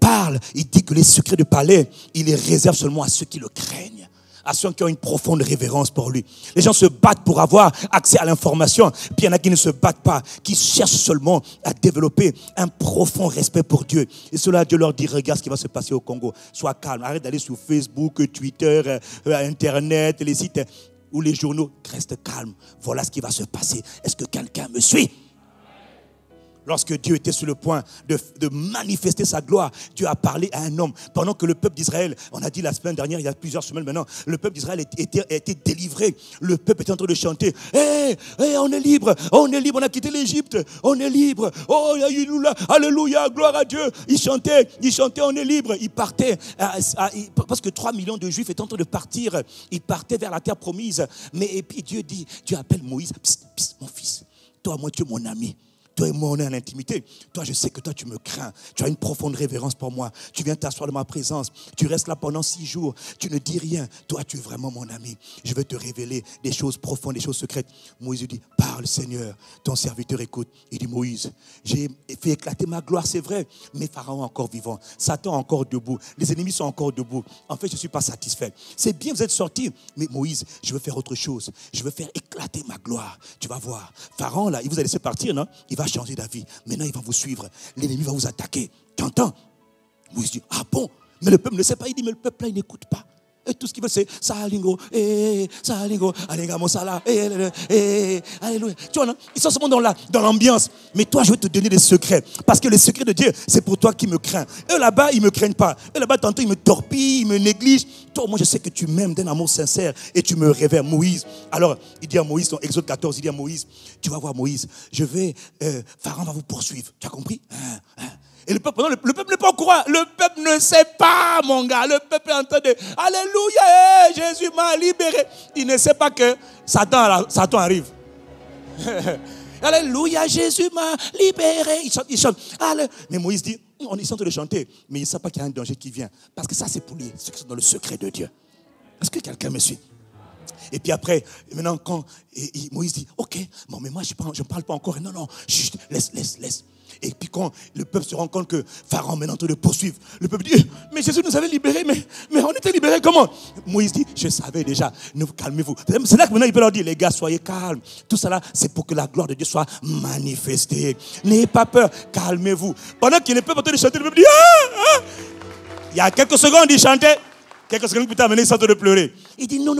parle, il dit que les secrets du palais, il les réserve seulement à ceux qui le craignent, à ceux qui ont une profonde révérence pour lui. Les gens se battent pour avoir accès à l'information, puis il y en a qui ne se battent pas, qui cherchent seulement à développer un profond respect pour Dieu. Et cela, Dieu leur dit, regarde ce qui va se passer au Congo. Sois calme, arrête d'aller sur Facebook, Twitter, Internet, les sites ou les journaux. Reste calme, voilà ce qui va se passer. Est-ce que quelqu'un me suit? Lorsque Dieu était sur le point de manifester sa gloire, Dieu a parlé à un homme. Pendant que le peuple d'Israël, on a dit la semaine dernière, il y a plusieurs semaines maintenant, le peuple d'Israël a été délivré. Le peuple était en train de chanter. Hey, on est libre, on a quitté l'Égypte, on est libre. Oh, alléluia, gloire à Dieu. Ils chantaient, on est libre. Ils partaient, parce que 3 millions de Juifs étaient en train de partir. Ils partaient vers la terre promise. Et puis Dieu appelle Moïse. Psst, mon fils, toi, moi, tu es mon ami. Toi et moi, on est en intimité. Toi, je sais que toi, tu me crains. Tu as une profonde révérence pour moi. Tu viens t'asseoir dans ma présence. Tu restes là pendant 6 jours. Tu ne dis rien. Toi, tu es vraiment mon ami. Je vais te révéler des choses profondes, des choses secrètes. Moïse dit, parle Seigneur. Ton serviteur écoute. Il dit, Moïse, j'ai fait éclater ma gloire, c'est vrai. Mais Pharaon est encore vivant. Satan est encore debout. Les ennemis sont encore debout. En fait, je ne suis pas satisfait. C'est bien, vous êtes sortis. Mais Moïse, je veux faire autre chose. Je veux faire éclater ma gloire. Tu vas voir. Pharaon, là, il vous a laissé partir, non? Il va changer d'avis. Maintenant, il va vous suivre. L'ennemi va vous attaquer. Tu entends? Moïse dit, ah bon? Mais le peuple ne sait pas. Il dit, mais le peuple là, il n'écoute pas. Et tout ce qu'il veut, c'est Salingo, Salingo, Alinga Monsala, alléluia. Tu vois, non? Ils sont seulement dans l'ambiance. Mais toi, je vais te donner des secrets. Parce que les secrets de Dieu, c'est pour toi qui me crains. Eux là-bas, ils ne me craignent pas. Eux là-bas, tantôt, ils me torpillent, ils me négligent. Toi, moi, je sais que tu m'aimes d'un amour sincère et tu me révères. Moïse. Alors, il dit à Moïse, dans Exode 14, il dit à Moïse, tu vas voir Moïse, Pharaon va vous poursuivre. Tu as compris? Et le peuple n'est pas au courant. Le peuple ne sait pas, mon gars. Le peuple est en train de... Alléluia, Jésus m'a libéré. Il ne sait pas que Satan arrive. Alléluia, Jésus m'a libéré. Il chante. Mais Moïse dit, ils sont en train de chanter. Mais il ne sait pas qu'il y a un danger qui vient. Parce que ça, c'est pour lui, ceux qui sont dans le secret de Dieu. Est-ce que quelqu'un me suit? Et puis après, maintenant, quand Moïse dit, ok, bon, mais moi, je ne parle pas encore. Non, chut, laisse. Et puis quand le peuple se rend compte que Pharaon est en train de poursuivre, le peuple dit, mais Jésus nous avait libérés, mais on était libérés comment? Moïse dit, je savais déjà, calmez-vous. C'est là que maintenant il peut leur dire, les gars, soyez calmes. Tout ça là, c'est pour que la gloire de Dieu soit manifestée. N'ayez pas peur, calmez-vous. Pendant que le peuple est en train de chanter, le peuple dit, Il y a quelques secondes, il chantait. Quelques secondes plus tard, maintenant, il s'entend de pleurer. Il dit, non.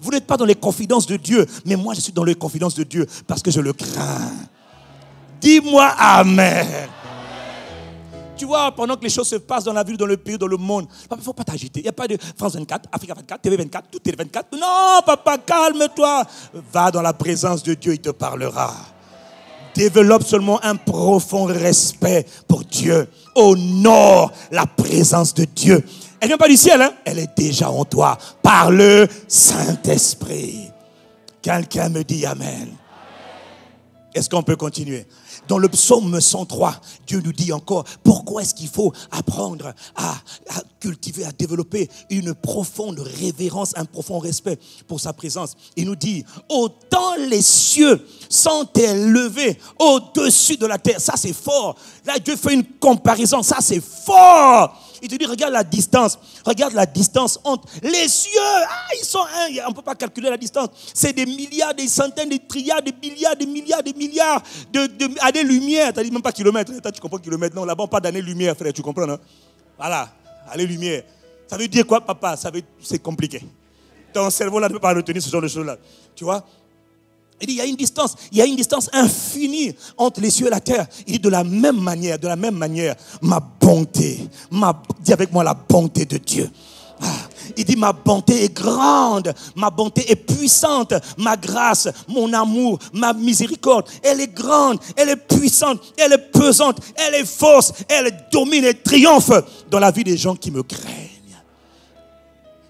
Vous n'êtes pas dans les confidences de Dieu, mais moi, je suis dans les confidences de Dieu parce que je le crains. Dis-moi Amen. tu vois, pendant que les choses se passent dans la ville, dans le pays, dans le monde, papa, il ne faut pas t'agiter. Il n'y a pas de France 24, Africa 24, TV 24, tout Télé 24. Non, papa, calme-toi. Va dans la présence de Dieu, il te parlera. Développe seulement un profond respect pour Dieu. Honore la présence de Dieu. Elle ne vient pas du ciel, hein? Elle est déjà en toi par le Saint-Esprit. Quelqu'un me dit Amen. Est-ce qu'on peut continuer? Dans le psaume 103, Dieu nous dit encore pourquoi est-ce qu'il faut apprendre à cultiver, à développer une profonde révérence, un profond respect pour sa présence. Il nous dit, autant les cieux sont élevés au-dessus de la terre. Ça c'est fort. Là Dieu fait une comparaison, ça c'est fort. Il te dit, regarde la distance entre les cieux. Ils sont un. On ne peut pas calculer la distance. C'est des milliards, des centaines, des trilliards, des milliards, des milliards, des milliards d'années-lumière. Tu n'as dit même pas kilomètres. Tu comprends kilomètres? Non, là-bas, on parle d'années-lumière, frère. Tu comprends, non? Voilà, années-lumière. Ça veut dire quoi, papa? C'est compliqué. Ton cerveau, là, ne peut pas retenir ce genre de choses-là. Tu vois? Il dit, il y a une distance infinie entre les cieux et la terre. Il dit, de la même manière, ma bonté, dis avec moi la bonté de Dieu. Il dit, ma bonté est grande, ma bonté est puissante, ma grâce, mon amour, ma miséricorde, elle est grande, elle est puissante, elle est pesante, elle est forte, elle domine et triomphe dans la vie des gens qui me craignent.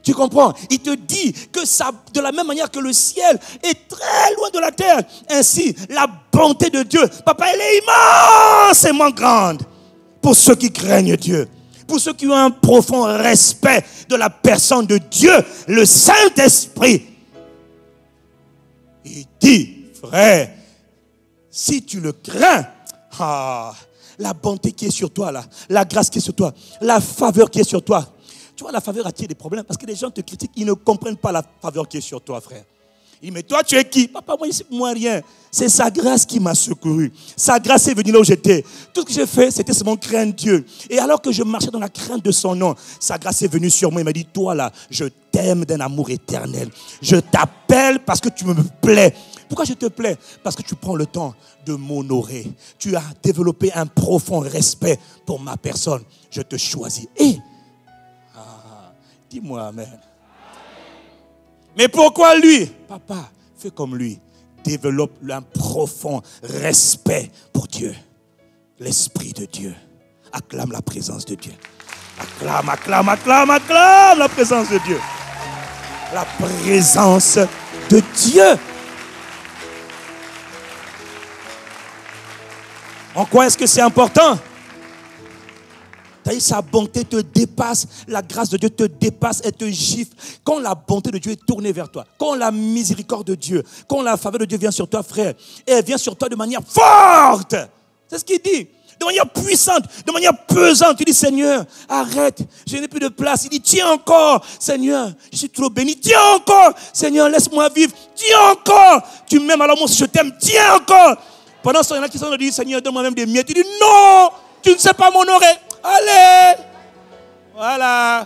Tu comprends? Il te dit que ça, de la même manière que le ciel est très loin de la terre, ainsi la bonté de Dieu, papa, elle est immensément grande pour ceux qui craignent Dieu, pour ceux qui ont un profond respect de la personne de Dieu, le Saint-Esprit. Il dit, frère, si tu le crains, la bonté qui est sur toi là, la grâce qui est sur toi, la faveur qui est sur toi. Tu vois, la faveur attire des problèmes parce que les gens te critiquent, ils ne comprennent pas la faveur qui est sur toi, frère. Il dit, mais toi, tu es qui? Papa, moi, rien. C'est sa grâce qui m'a secouru. Sa grâce est venue là où j'étais. Tout ce que j'ai fait, c'était seulement craindre Dieu. Et alors que je marchais dans la crainte de son nom, sa grâce est venue sur moi. Il m'a dit, toi là, je t'aime d'un amour éternel. Je t'appelle parce que tu me plais. Pourquoi je te plais? Parce que tu prends le temps de m'honorer. Tu as développé un profond respect pour ma personne. Je te choisis. Et dis-moi Amen. Mais pourquoi lui? Papa, fais comme lui. Développe un profond respect pour Dieu. L'Esprit de Dieu. Acclame la présence de Dieu. Acclame la présence de Dieu. La présence de Dieu. En quoi est-ce que c'est important? Sa bonté te dépasse, la grâce de Dieu te dépasse et te gifle. Quand la bonté de Dieu est tournée vers toi, quand la miséricorde de Dieu, quand la faveur de Dieu vient sur toi, frère, et elle vient sur toi de manière forte. C'est ce qu'il dit. De manière puissante, de manière pesante. Tu dis, Seigneur, arrête, je n'ai plus de place. Il dit, tiens encore, Seigneur, je suis trop béni. Tiens encore, Seigneur, laisse-moi vivre. Tiens encore. Tu m'aimes, alors moi, si je t'aime, tiens encore. Pendant ce temps, il y en a qui sont dit, Seigneur, donne-moi même des miettes. Il dit, non, tu ne sais pas m'honorer. Allez! Voilà.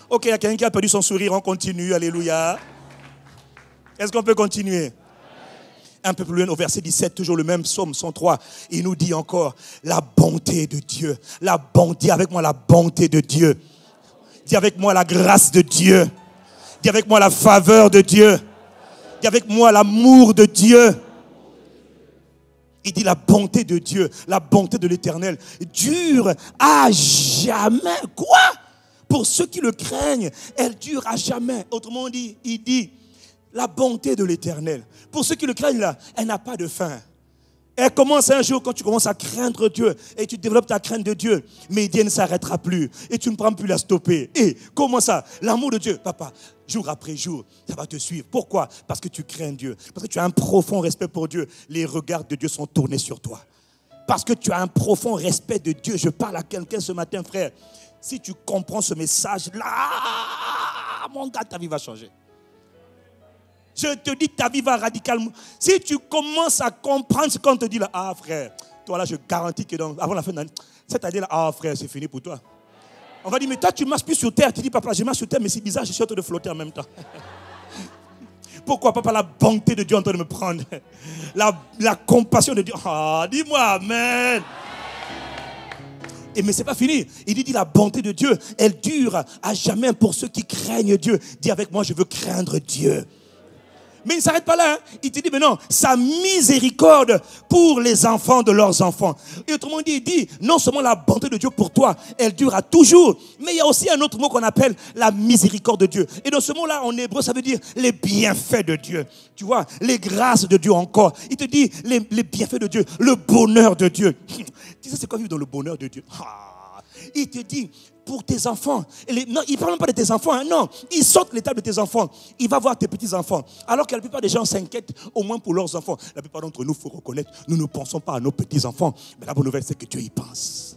Ok, il y a quelqu'un qui a perdu son sourire, on continue, alléluia. Est-ce qu'on peut continuer? Un peu plus loin, au verset 17, toujours le même psaume 103, il nous dit encore, la bonté de Dieu. La bonté, dis avec moi la bonté de Dieu. Dis avec moi la grâce de Dieu. Dis avec moi la faveur de Dieu. Dis avec moi l'amour de Dieu. Il dit la bonté de Dieu, la bonté de l'Éternel dure à jamais. Quoi? Pour ceux qui le craignent, elle dure à jamais. Autrement dit, il dit la bonté de l'Éternel. Pour ceux qui le craignent là, elle n'a pas de fin. Elle commence un jour quand tu commences à craindre Dieu et tu développes ta crainte de Dieu. Mais Dieu ne s'arrêtera plus et tu ne prends plus la stopper. Et comment ça? L'amour de Dieu, papa, jour après jour, ça va te suivre. Pourquoi? Parce que tu crains Dieu. Parce que tu as un profond respect pour Dieu. Les regards de Dieu sont tournés sur toi. Parce que tu as un profond respect de Dieu. Je parle à quelqu'un ce matin, frère. Si tu comprends ce message-là, mon gars, ta vie va changer. Je te dis que ta vie va radicalement. Si tu commences à comprendre ce qu'on te dit là, ah frère, toi là je garantis que avant la fin de l'année, cette année là, ah frère, c'est fini pour toi. On va dire, mais toi tu marches plus sur terre. Tu dis, papa, je marche sur terre, mais c'est bizarre, je suis en train de flotter en même temps. Pourquoi, papa? La bonté de Dieu est en train de me prendre. La compassion de Dieu. Ah, dis-moi amen. mais ce n'est pas fini. Il dit la bonté de Dieu, elle dure à jamais pour ceux qui craignent Dieu. Dis avec moi, je veux craindre Dieu. Mais il ne s'arrête pas là. Hein. Il te dit, mais non, sa miséricorde pour les enfants de leurs enfants. Et autrement dit, il dit, non seulement la bonté de Dieu pour toi, elle dure à toujours, mais il y a aussi un autre mot qu'on appelle la miséricorde de Dieu. Et dans ce mot-là, en hébreu, ça veut dire les bienfaits de Dieu. Tu vois, les grâces de Dieu encore. Il te dit les bienfaits de Dieu, le bonheur de Dieu. Tu sais, c'est quoi vivre dans le bonheur de Dieu? Il te dit, pour tes enfants. Non, il ne parle même pas de tes enfants. Hein, non, il saute l'étape de tes enfants. Il va voir tes petits-enfants. Alors que la plupart des gens s'inquiètent au moins pour leurs enfants. La plupart d'entre nous, il faut reconnaître, nous ne pensons pas à nos petits-enfants. Mais la bonne nouvelle, c'est que Dieu y pense.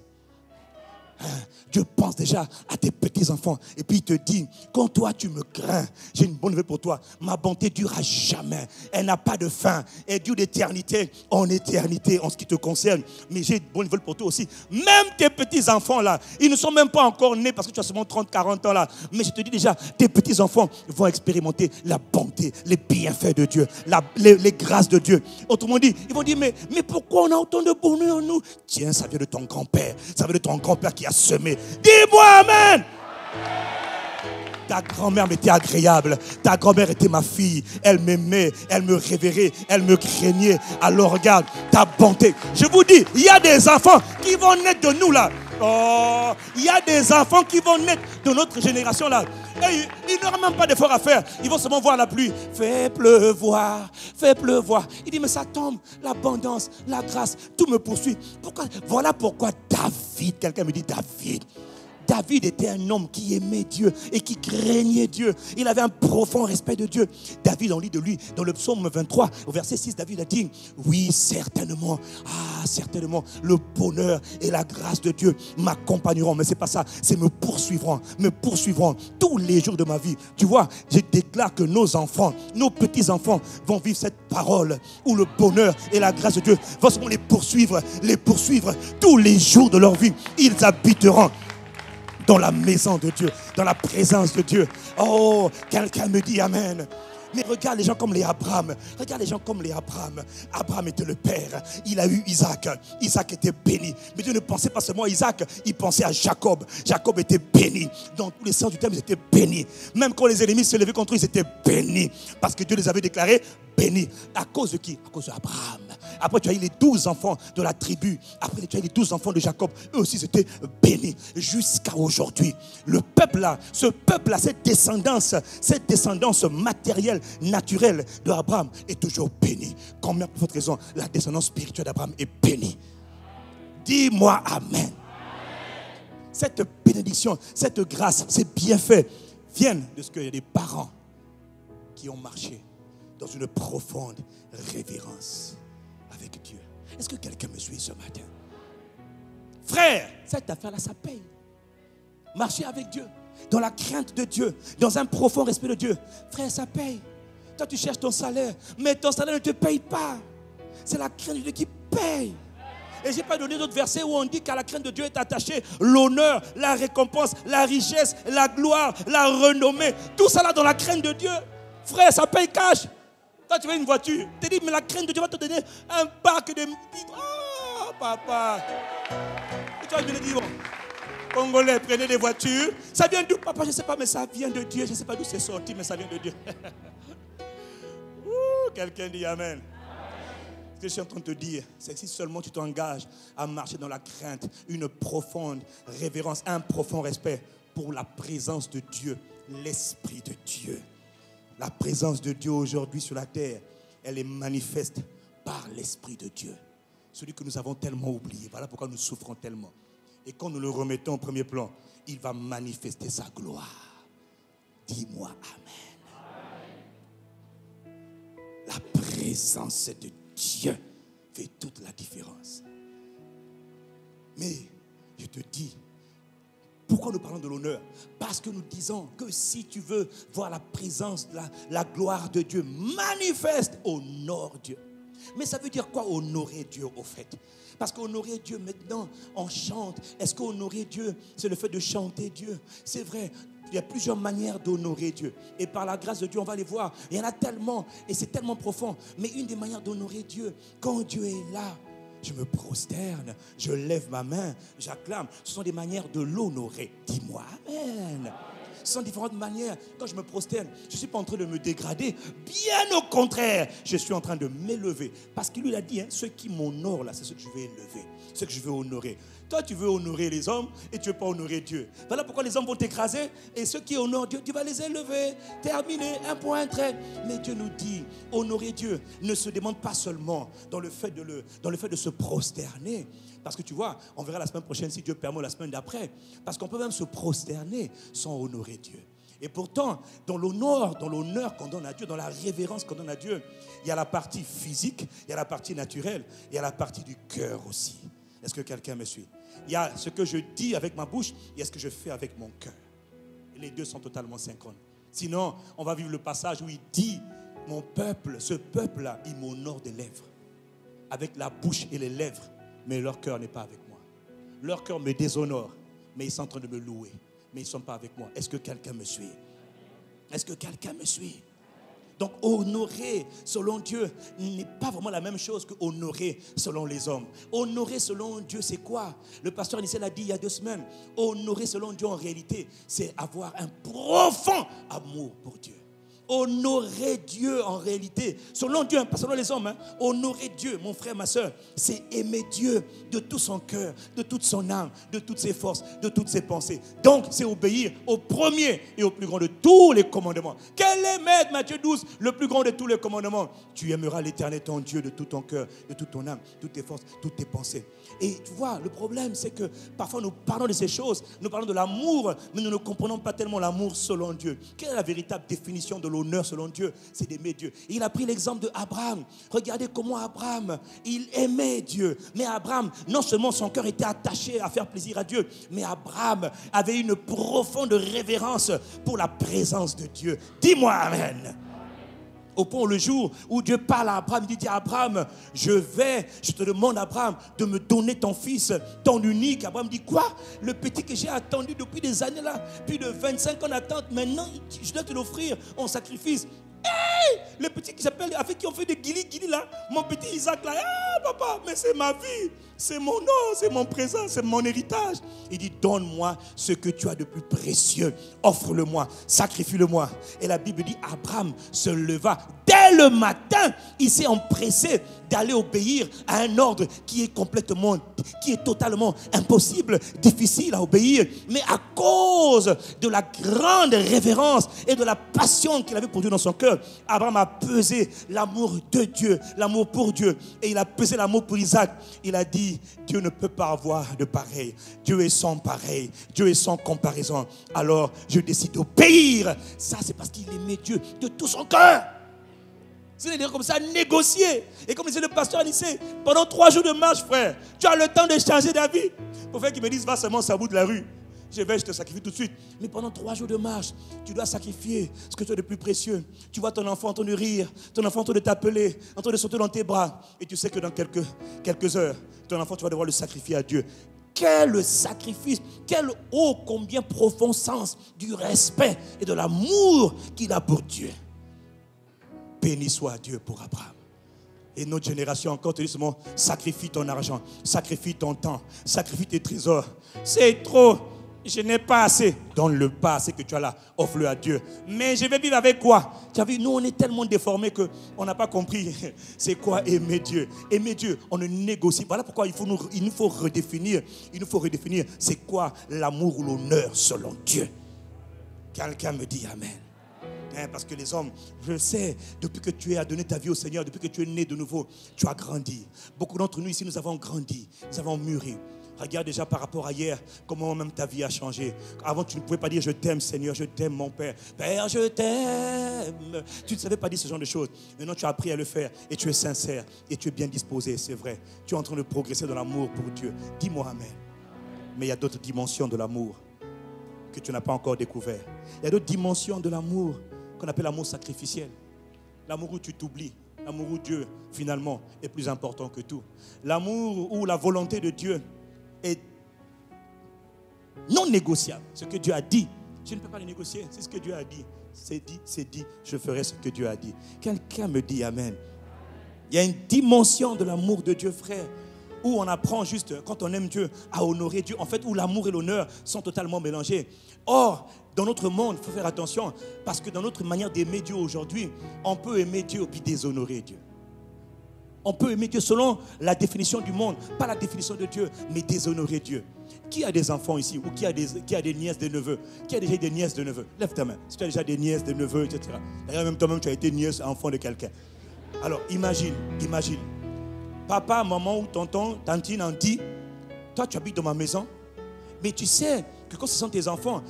Dieu pense déjà à tes petits-enfants. Et puis il te dit, quand toi tu me crains, j'ai une bonne nouvelle pour toi. Ma bonté dure à jamais. Elle n'a pas de fin. Elle dure d'éternité en éternité en ce qui te concerne. Mais j'ai une bonne nouvelle pour toi aussi. Même tes petits-enfants là, ils ne sont même pas encore nés parce que tu as seulement 30-40 ans là. Mais je te dis déjà, tes petits-enfants vont expérimenter la bonté, les bienfaits de Dieu, les grâces de Dieu. Autrement dit, ils vont dire, mais pourquoi on a autant de bonheur nous? Tiens, ça vient de ton grand-père. Ça vient de ton grand-père qui a semé. Dis-moi amen. Ta grand-mère m'était agréable. Ta grand-mère était ma fille. Elle m'aimait, elle me révérait, elle me craignait. Alors regarde, ta bonté. Je vous dis, il y a des enfants qui vont naître de nous là. Oh, il y a des enfants qui vont naître de notre génération là. Et ils n'auront même pas d'effort à faire. Ils vont seulement voir la pluie. Fais pleuvoir, fais pleuvoir. Il dit, mais ça tombe, l'abondance, la grâce, tout me poursuit. Pourquoi? Voilà pourquoi David, quelqu'un me dit David. David était un homme qui aimait Dieu et qui craignait Dieu. Il avait un profond respect de Dieu. David, on lit de lui dans le psaume 23, au verset 6, David a dit, oui, certainement, certainement, le bonheur et la grâce de Dieu m'accompagneront. Mais c'est pas ça, c'est me poursuivront tous les jours de ma vie. Tu vois, je déclare que nos enfants, nos petits-enfants vont vivre cette parole où le bonheur et la grâce de Dieu vont les poursuivre tous les jours de leur vie. Ils habiteront dans la maison de Dieu, dans la présence de Dieu. Oh, quelqu'un me dit amen. Mais regarde les gens comme les Abraham. Regarde les gens comme les Abraham. Abraham était le père. Il a eu Isaac. Isaac était béni. Mais Dieu ne pensait pas seulement à Isaac. Il pensait à Jacob. Jacob était béni. Dans tous les sens du terme, ils étaient bénis. Même quand les ennemis se levaient contre eux, ils étaient bénis. Parce que Dieu les avait déclarés bénis. À cause de qui? À cause d'Abraham. Après, tu as eu les 12 enfants de la tribu. Après, tu as eu les 12 enfants de Jacob. Eux aussi, ils étaient bénis. Jusqu'à aujourd'hui. Le peuple-là, ce peuple-là, cette descendance matérielle, naturelle d'Abraham est toujours bénie. Combien pour votre raison, la descendance spirituelle d'Abraham est bénie? Dis-moi amen. Cette bénédiction, cette grâce, ces bienfaits viennent de ce qu'il y a des parents qui ont marché dans une profonde révérence avec Dieu. Est-ce que quelqu'un me suit ce matin? Frère, cette affaire-là, ça paye. Marcher avec Dieu, dans la crainte de Dieu, dans un profond respect de Dieu. Frère, ça paye. Toi, tu cherches ton salaire, mais ton salaire ne te paye pas. C'est la crainte de Dieu qui paye. Et je n'ai pas donné d'autres versets où on dit qu'à la crainte de Dieu est attaché l'honneur, la récompense, la richesse, la gloire, la renommée. Tout ça là dans la crainte de Dieu. Frère, ça paye cash. Toi, tu veux une voiture. Tu te dis, mais la crainte de Dieu va te donner un bac de... Oh, papa. Et tu vas me dire, bon, Congolais, prenez des voitures. Ça vient d'où, papa? Je ne sais pas, mais ça vient de Dieu. Je ne sais pas d'où c'est sorti, mais ça vient de Dieu. Quelqu'un dit amen. Ce que je suis en train de te dire, c'est que si seulement tu t'engages à marcher dans la crainte, une profonde révérence, un profond respect pour la présence de Dieu, l'Esprit de Dieu. La présence de Dieu aujourd'hui sur la terre, elle est manifeste par l'Esprit de Dieu. Celui que nous avons tellement oublié. Voilà pourquoi nous souffrons tellement. Et quand nous le remettons au premier plan, il va manifester sa gloire. Dis-moi amen. La présence de Dieu fait toute la différence. Mais je te dis, pourquoi nous parlons de l'honneur? Parce que nous disons que si tu veux voir la présence, la gloire de Dieu manifeste, honore Dieu. Mais ça veut dire quoi honorer Dieu au fait? Parce qu'honorer Dieu maintenant, on chante. Est-ce qu'honorer Dieu, c'est le fait de chanter Dieu? C'est vrai. Il y a plusieurs manières d'honorer Dieu. Et par la grâce de Dieu, on va les voir. Il y en a tellement, et c'est tellement profond. Mais une des manières d'honorer Dieu, quand Dieu est là, je me prosterne, je lève ma main, j'acclame. Ce sont des manières de l'honorer. Dis-moi amen. Ce sont différentes manières. Quand je me prosterne, je ne suis pas en train de me dégrader. Bien au contraire, je suis en train de m'élever. Parce qu'il lui a dit, ceux qui m'honorent là, c'est ceux que je vais élever, ceux que je vais honorer. Toi, tu veux honorer les hommes et tu ne veux pas honorer Dieu. Voilà pourquoi les hommes vont t'écraser et ceux qui honorent Dieu, tu vas les élever. Terminé, un point, un trait. Mais Dieu nous dit, honorer Dieu ne se demande pas seulement dans le fait de se prosterner. Parce que tu vois, on verra la semaine prochaine si Dieu permet, la semaine d'après. Parce qu'on peut même se prosterner sans honorer Dieu. Et pourtant, dans l'honneur qu'on donne à Dieu, dans la révérence qu'on donne à Dieu, il y a la partie physique, il y a la partie naturelle, il y a la partie du cœur aussi. Est-ce que quelqu'un me suit? Il y a ce que je dis avec ma bouche, il y a ce que je fais avec mon cœur. Les deux sont totalement synchrones. Sinon, on va vivre le passage où il dit, mon peuple, ce peuple-là, il m'honore des lèvres. Avec la bouche et les lèvres, mais leur cœur n'est pas avec moi. Leur cœur me déshonore, mais ils sont en train de me louer. Mais ils ne sont pas avec moi. Est-ce que quelqu'un me suit? Est-ce que quelqu'un me suit? Donc honorer selon Dieu n'est pas vraiment la même chose que honorer selon les hommes. Honorer selon Dieu, c'est quoi? Le pasteur Anissé l'a dit il y a 2 semaines. Honorer selon Dieu en réalité, c'est avoir un profond amour pour Dieu. Honorer Dieu en réalité, selon Dieu, pas selon les hommes, honorer Dieu, mon frère, ma soeur, c'est aimer Dieu de tout son cœur, de toute son âme, de toutes ses forces, de toutes ses pensées. Donc, c'est obéir au premier et au plus grand de tous les commandements. Quel est, Maître Matthieu 12, le plus grand de tous les commandements? Tu aimeras l'Éternel ton Dieu de tout ton cœur, de toute ton âme, toutes tes forces, toutes tes pensées. Et tu vois, le problème, c'est que parfois nous parlons de ces choses, nous parlons de l'amour, mais nous ne comprenons pas tellement l'amour selon Dieu. Quelle est la véritable définition de l'honneur selon Dieu? C'est d'aimer Dieu. Et il a pris l'exemple d'Abraham. Regardez comment Abraham, il aimait Dieu. Mais Abraham, non seulement son cœur était attaché à faire plaisir à Dieu, mais Abraham avait une profonde révérence pour la présence de Dieu. Dis-moi amen. Au point, le jour où Dieu parle à Abraham, il dit à Abraham, je te demande, Abraham, de me donner ton fils, ton unique. Abraham dit, quoi? Le petit que j'ai attendu depuis des années là, plus de 25 ans d'attente, maintenant je dois te l'offrir en sacrifice. Hey! Le petit qui s'appelle, avec qui on fait des guili là, mon petit Isaac là, ah papa, mais c'est ma vie, c'est mon nom, c'est mon présent, c'est mon héritage. Il dit, donne-moi ce que tu as de plus précieux, offre-le-moi, sacrifie-le-moi. Et la Bible dit, Abraham se leva dès le matin, il s'est empressé d'aller obéir à un ordre qui est totalement impossible, difficile à obéir. Mais à cause de la grande révérence et de la passion qu'il avait pour Dieu dans son cœur, Abraham a pesé l'amour de Dieu, l'amour pour Dieu. Et il a pesé l'amour pour Isaac. Il a dit, Dieu ne peut pas avoir de pareil. Dieu est sans pareil. Dieu est sans comparaison. Alors, je décide d'obéir. Ça, c'est parce qu'il aimait Dieu de tout son cœur. C'est-à-dire comme ça, négocier. Et comme disait le pasteur Anissé, pendant 3 jours de marche, frère, tu as le temps de changer d'avis. Pour faire qu'ils me disent, va seulement au bout de la rue. Je te sacrifie tout de suite. Mais pendant 3 jours de marche, tu dois sacrifier ce que tu as de plus précieux. Tu vois ton enfant en train de rire, ton enfant en train de t'appeler, en train de sauter dans tes bras. Et tu sais que dans quelques heures, ton enfant, tu vas devoir le sacrifier à Dieu. Quel sacrifice, quel combien profond sens du respect et de l'amour qu'il a pour Dieu. Béni soit Dieu pour Abraham. Et notre génération encore te dit seulement, sacrifie ton argent, sacrifie ton temps, sacrifie tes trésors. C'est trop, je n'ai pas assez. Donne-le pas assez que tu as là, offre-le à Dieu. Mais je vais vivre avec quoi? Tu as vu, nous on est tellement déformés qu'on n'a pas compris c'est quoi aimer Dieu. Aimer Dieu, on ne négocie pas. Voilà pourquoi il nous faut redéfinir. Il nous faut redéfinir c'est quoi l'amour ou l'honneur selon Dieu. Quelqu'un me dit amen. Parce que les hommes, je sais, depuis que tu as donné ta vie au Seigneur, depuis que tu es né de nouveau, tu as grandi. Beaucoup d'entre nous ici, nous avons grandi, nous avons mûri. Regarde déjà par rapport à hier, comment même ta vie a changé. Avant, tu ne pouvais pas dire « Je t'aime Seigneur, je t'aime mon Père. Père, je t'aime. » Tu ne savais pas dire ce genre de choses. Maintenant, tu as appris à le faire et tu es sincère et tu es bien disposé, c'est vrai. Tu es en train de progresser dans l'amour pour Dieu. Dis-moi amen. Mais il y a d'autres dimensions de l'amour que tu n'as pas encore découvert. Il y a d'autres dimensions de l'amour qu'on appelle l'amour sacrificiel. L'amour où tu t'oublies. L'amour où Dieu, finalement, est plus important que tout. L'amour où la volonté de Dieu est non négociable. Ce que Dieu a dit, je ne peux pas le négocier. C'est ce que Dieu a dit. C'est dit, je ferai ce que Dieu a dit. Quelqu'un me dit amen. Il y a une dimension de l'amour de Dieu, frère, où on apprend juste, quand on aime Dieu, à honorer Dieu. En fait, où l'amour et l'honneur sont totalement mélangés. Or, dans notre monde, il faut faire attention, parce que dans notre manière d'aimer Dieu aujourd'hui, on peut aimer Dieu et puis déshonorer Dieu. On peut aimer Dieu selon la définition du monde, pas la définition de Dieu, mais déshonorer Dieu. Qui a des enfants ici ou qui a des nièces, des neveux? Qui a déjà des nièces, des neveux? Lève ta main. Si tu as déjà des nièces, des neveux, etc. D'ailleurs, même toi-même, tu as été nièce, enfant de quelqu'un. Alors, imagine. Papa, maman ou tonton, tantine en dit, toi, tu habites dans ma maison, mais tu sais que quand ce sont tes enfants,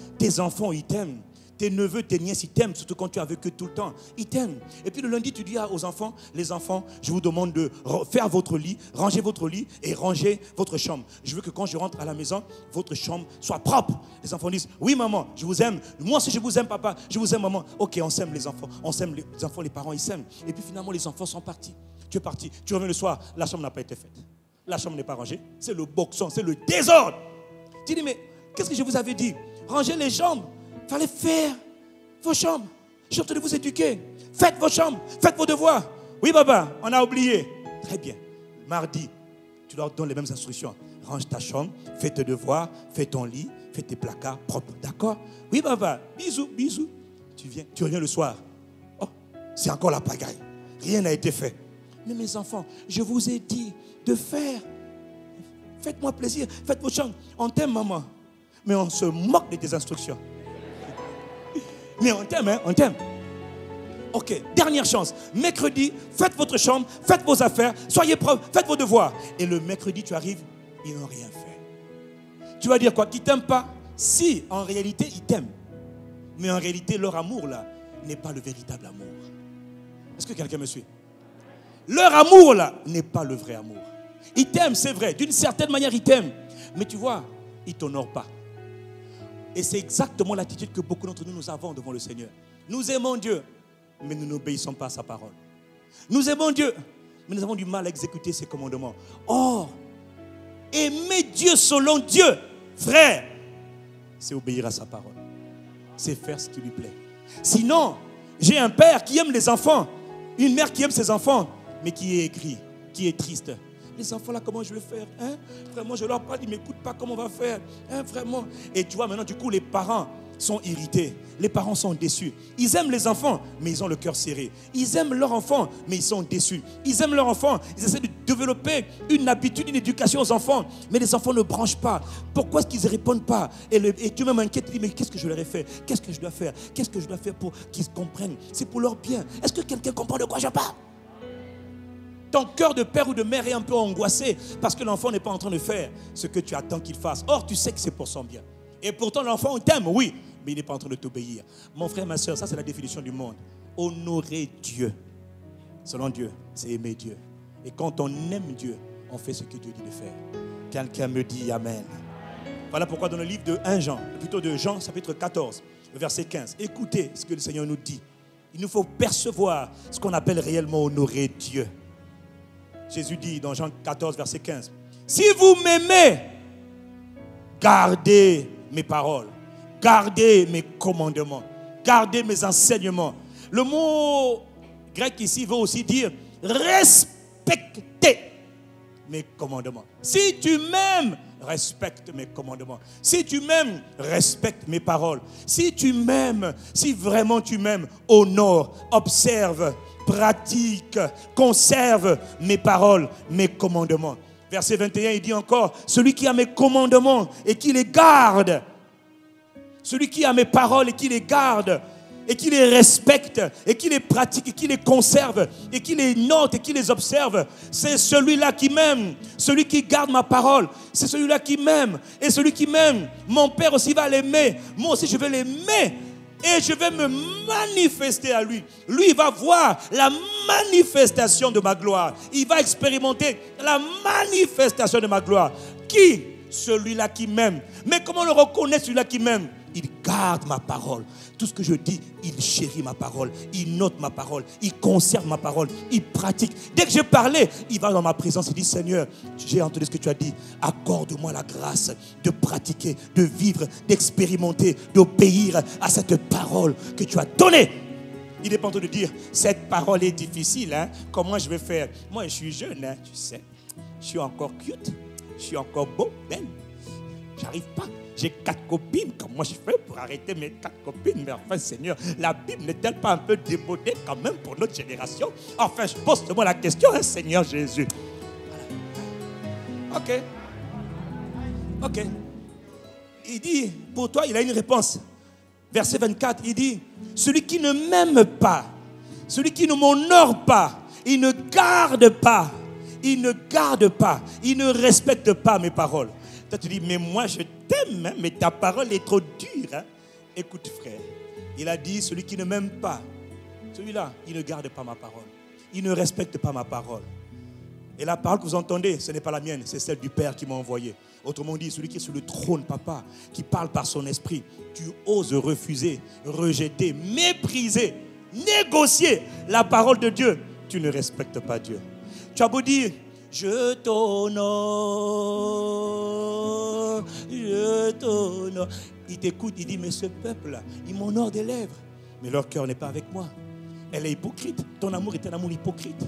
ils t'aiment. Tes neveux, tes nièces, ils t'aiment, surtout quand tu es avec eux tout le temps. Ils t'aiment. Et puis le lundi, tu dis aux enfants, les enfants, je vous demande de faire votre lit, ranger votre lit et ranger votre chambre. Je veux que quand je rentre à la maison, votre chambre soit propre. Les enfants disent, oui maman, je vous aime. Moi aussi je vous aime papa, je vous aime maman. Ok, on s'aime les enfants, les parents, ils s'aiment. Et puis finalement, les enfants sont partis. Tu es parti, tu reviens le soir, la chambre n'a pas été faite. La chambre n'est pas rangée, c'est le boxon, c'est le désordre. Tu dis, mais qu'est-ce que je vous avais dit? Rangez les chambres. Il fallait faire vos chambres. Je suis en train de vous éduquer. Faites vos chambres, faites vos devoirs. Oui, papa, on a oublié. Très bien. Mardi, tu leur donnes les mêmes instructions. Range ta chambre, fais tes devoirs, fais ton lit, fais tes placards propres. D'accord? Oui, papa, bisous, bisous. Tu reviens le soir. Oh, c'est encore la pagaille. Rien n'a été fait. Mais mes enfants, je vous ai dit de faire. Faites-moi plaisir, faites vos chambres. On t'aime, maman. Mais on se moque de tes instructions. Mais on t'aime, hein, on t'aime. Ok, dernière chance. Mercredi, faites votre chambre, faites vos affaires, soyez propres, faites vos devoirs. Et le mercredi, tu arrives, ils n'ont rien fait. Tu vas dire quoi? Qu'ils ne t'aiment pas? Si, en réalité, ils t'aiment. Mais en réalité, leur amour, là, n'est pas le véritable amour. Est-ce que quelqu'un me suit? Leur amour, là, n'est pas le vrai amour. Ils t'aiment, c'est vrai. D'une certaine manière, ils t'aiment. Mais tu vois, ils ne t'honorent pas. Et c'est exactement l'attitude que beaucoup d'entre nous avons devant le Seigneur. Nous aimons Dieu, mais nous n'obéissons pas à sa parole. Nous aimons Dieu, mais nous avons du mal à exécuter ses commandements. Or, aimer Dieu selon Dieu, frère, c'est obéir à sa parole. C'est faire ce qui lui plaît. Sinon, j'ai un père qui aime les enfants, une mère qui aime ses enfants, mais qui est aigri, qui est triste. Les enfants là, comment je vais faire, hein? Vraiment, je leur parle, ils ne m'écoutent pas, comment on va faire, hein? Vraiment. Et tu vois, maintenant, du coup, les parents sont irrités. Les parents sont déçus. Ils aiment les enfants, mais ils ont le cœur serré. Ils aiment leurs enfants, mais ils sont déçus. Ils aiment leurs enfants, ils essaient de développer une habitude, une éducation aux enfants, mais les enfants ne branchent pas. Pourquoi est-ce qu'ils ne répondent pas? Et tu me m'inquiètes, tu dis, mais qu'est-ce que je leur ai fait? Qu'est-ce que je dois faire? Qu'est-ce que je dois faire pour qu'ils comprennent? C'est pour leur bien. Est-ce que quelqu'un comprend de quoi je parle? Ton cœur de père ou de mère est un peu angoissé parce que l'enfant n'est pas en train de faire ce que tu attends qu'il fasse. Or, tu sais que c'est pour son bien. Et pourtant, l'enfant t'aime, oui, mais il n'est pas en train de t'obéir. Mon frère, ma soeur, ça c'est la définition du monde. Honorer Dieu, selon Dieu, c'est aimer Dieu. Et quand on aime Dieu, on fait ce que Dieu dit de faire. Quelqu'un me dit Amen. Voilà pourquoi dans le livre de 1 Jean, plutôt de Jean, chapitre 14, verset 15, écoutez ce que le Seigneur nous dit. Il nous faut percevoir ce qu'on appelle réellement honorer Dieu. Jésus dit dans Jean 14, verset 15, si vous m'aimez, gardez mes paroles, gardez mes commandements, gardez mes enseignements. Le mot grec ici veut aussi dire respectez mes commandements. Si tu m'aimes, respecte mes commandements. Si tu m'aimes, respecte mes paroles. Si tu m'aimes, si vraiment tu m'aimes, honore, observe, pratique, conserve mes paroles, mes commandements. Verset 21, il dit encore, celui qui a mes commandements et qui les garde, celui qui a mes paroles et qui les garde, et qui les respecte, et qui les pratique, et qui les conserve, et qui les note, et qui les observe, c'est celui-là qui m'aime. Celui qui garde ma parole, c'est celui-là qui m'aime. Et celui qui m'aime, mon Père aussi va l'aimer. Moi aussi, je vais l'aimer. Et je vais me manifester à lui. Lui, il va voir la manifestation de ma gloire. Il va expérimenter la manifestation de ma gloire. Qui? Celui-là qui m'aime. Mais comment on le reconnaît, celui-là qui m'aime? Il garde ma parole. Tout ce que je dis, il chérit ma parole. Il note ma parole. Il conserve ma parole. Il pratique. Dès que je parlais, il va dans ma présence. Il dit, Seigneur, j'ai entendu ce que tu as dit. Accorde-moi la grâce de pratiquer, de vivre, d'expérimenter, d'obéir à cette parole que tu as donnée. Il n'est pas en train de dire, cette parole est difficile. Hein? Comment je vais faire? Moi, je suis jeune, hein, tu sais. je suis encore cute, je suis encore beau, belle. J'arrive pas. J'ai 4 copines. Comment je fais pour arrêter mes 4 copines? Mais enfin, Seigneur, la Bible n'est-elle pas un peu démodée quand même pour notre génération? Enfin, je pose moi la question, hein, Seigneur Jésus. Ok. Ok. Il dit, pour toi, il a une réponse. Verset 24, il dit, celui qui ne m'aime pas, celui qui ne m'honore pas, il ne garde pas, il ne respecte pas mes paroles. Toi, tu dis, mais moi je t'aime, hein, mais ta parole est trop dure. Hein. Écoute, frère, il a dit, celui qui ne m'aime pas, celui-là, il ne garde pas ma parole. Il ne respecte pas ma parole. Et la parole que vous entendez, ce n'est pas la mienne, c'est celle du Père qui m'a envoyé. Autrement dit, celui qui est sur le trône, papa, qui parle par son esprit, tu oses refuser, rejeter, mépriser, négocier la parole de Dieu. Tu ne respectes pas Dieu. Tu as beau dire, je t'honore, je t'honore. Il t'écoute, il dit, mais ce peuple-là, il m'honore des lèvres, mais leur cœur n'est pas avec moi. Elle est hypocrite. Ton amour est un amour hypocrite.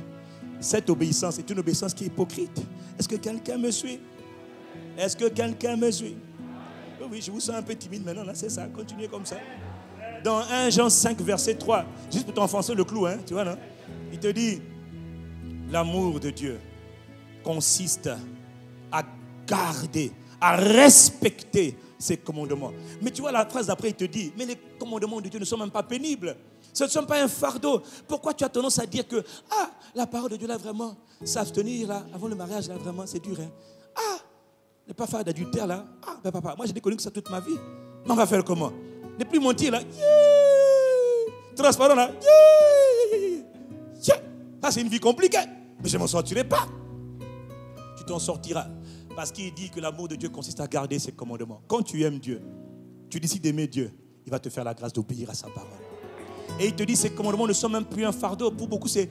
Cette obéissance est une obéissance qui est hypocrite. Est-ce que quelqu'un me suit? Est-ce que quelqu'un me suit? Oh oui, je vous sens un peu timide maintenant, là, c'est ça, continuez comme ça. Dans 1 Jean 5, verset 3, juste pour t'enfoncer le clou, hein, tu vois, non? Il te dit, l'amour de Dieu consiste à garder, à respecter ses commandements. Mais tu vois, la phrase d'après, il te dit, mais les commandements de Dieu ne sont même pas pénibles. Ce ne sont pas un fardeau. Pourquoi tu as tendance à dire que, la parole de Dieu, là, vraiment, s'abstenir, là, avant le mariage, là, vraiment, c'est dur, hein? Ne pas faire d'adultère, là. Ben papa, moi, j'ai connu que ça toute ma vie. Mais on va faire comment? Ne plus mentir, là. Yeah! Transparent, là. Yeah! Ça, c'est une vie compliquée. Mais je ne m'en sortirai pas. Tu t'en sortiras. Parce qu'il dit que l'amour de Dieu consiste à garder ses commandements. Quand tu aimes Dieu, tu décides d'aimer Dieu, il va te faire la grâce d'obéir à sa parole. Et il te dit, ces commandements ne sont même plus un fardeau. Pour beaucoup, c'est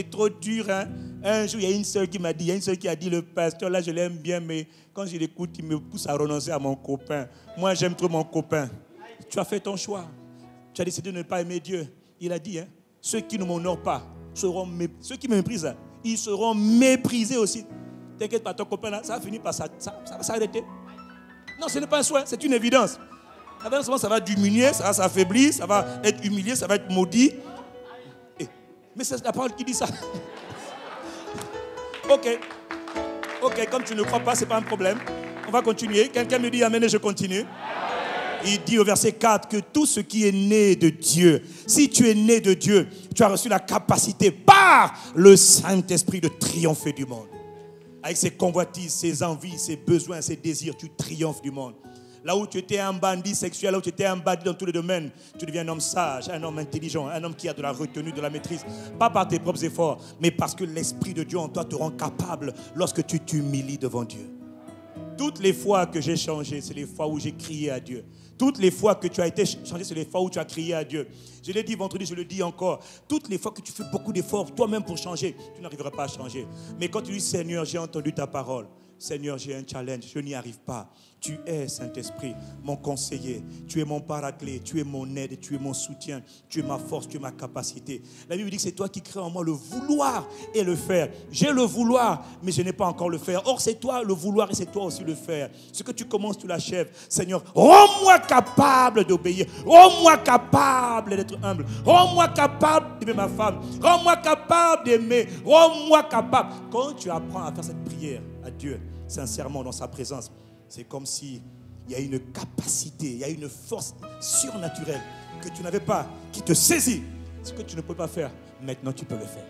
trop dur. Hein? Un jour, il y a une sœur qui m'a dit, le pasteur, là, je l'aime bien, mais quand je l'écoute, il me pousse à renoncer à mon copain. Moi, j'aime trop mon copain. Tu as fait ton choix. Tu as décidé de ne pas aimer Dieu. Il a dit, hein, ceux qui ne m'honorent pas, ceux qui me méprisent, ils seront méprisés aussi. T'inquiète pas, ton copain, là, ça va finir par ça va s'arrêter. Non, ce n'est pas un souhait, c'est une évidence. Ça va diminuer, ça va s'affaiblir, ça va être humilié, ça va être maudit. Mais c'est la parole qui dit ça. Ok, comme tu ne crois pas, ce n'est pas un problème. On va continuer. Quelqu'un me dit amen et je continue. Il dit au verset 4 que tout ce qui est né de Dieu, si tu es né de Dieu, tu as reçu la capacité par le Saint-Esprit de triompher du monde. Avec ses convoitises, ses envies, ses besoins, ses désirs, tu triomphes du monde. Là où tu étais un bandit sexuel, là où tu étais un bandit dans tous les domaines, tu deviens un homme sage, un homme intelligent, un homme qui a de la retenue, de la maîtrise. Pas par tes propres efforts, mais parce que l'Esprit de Dieu en toi te rend capable lorsque tu t'humilies devant Dieu. Toutes les fois que j'ai changé, c'est les fois où j'ai crié à Dieu. Toutes les fois que tu as été changé, c'est les fois où tu as crié à Dieu. Je l'ai dit vendredi, je le dis encore. Toutes les fois que tu fais beaucoup d'efforts toi-même pour changer, tu n'arriveras pas à changer. Mais quand tu dis, Seigneur, j'ai entendu ta parole. Seigneur, j'ai un challenge, je n'y arrive pas. Tu es, Saint-Esprit, mon conseiller. Tu es mon paraclet, tu es mon aide, tu es mon soutien. Tu es ma force, tu es ma capacité. La Bible dit que c'est toi qui crées en moi le vouloir et le faire. J'ai le vouloir, mais je n'ai pas encore le faire. Or, c'est toi le vouloir et c'est toi aussi le faire. Ce que tu commences, tu l'achèves. Seigneur, rends-moi capable d'obéir. Rends-moi capable d'être humble. Rends-moi capable d'aimer ma femme. Rends-moi capable d'aimer. Rends-moi capable. Quand tu apprends à faire cette prière à Dieu, sincèrement dans sa présence, c'est comme s'il y a une capacité, il y a une force surnaturelle que tu n'avais pas, qui te saisit. Ce que tu ne peux pas faire, maintenant tu peux le faire.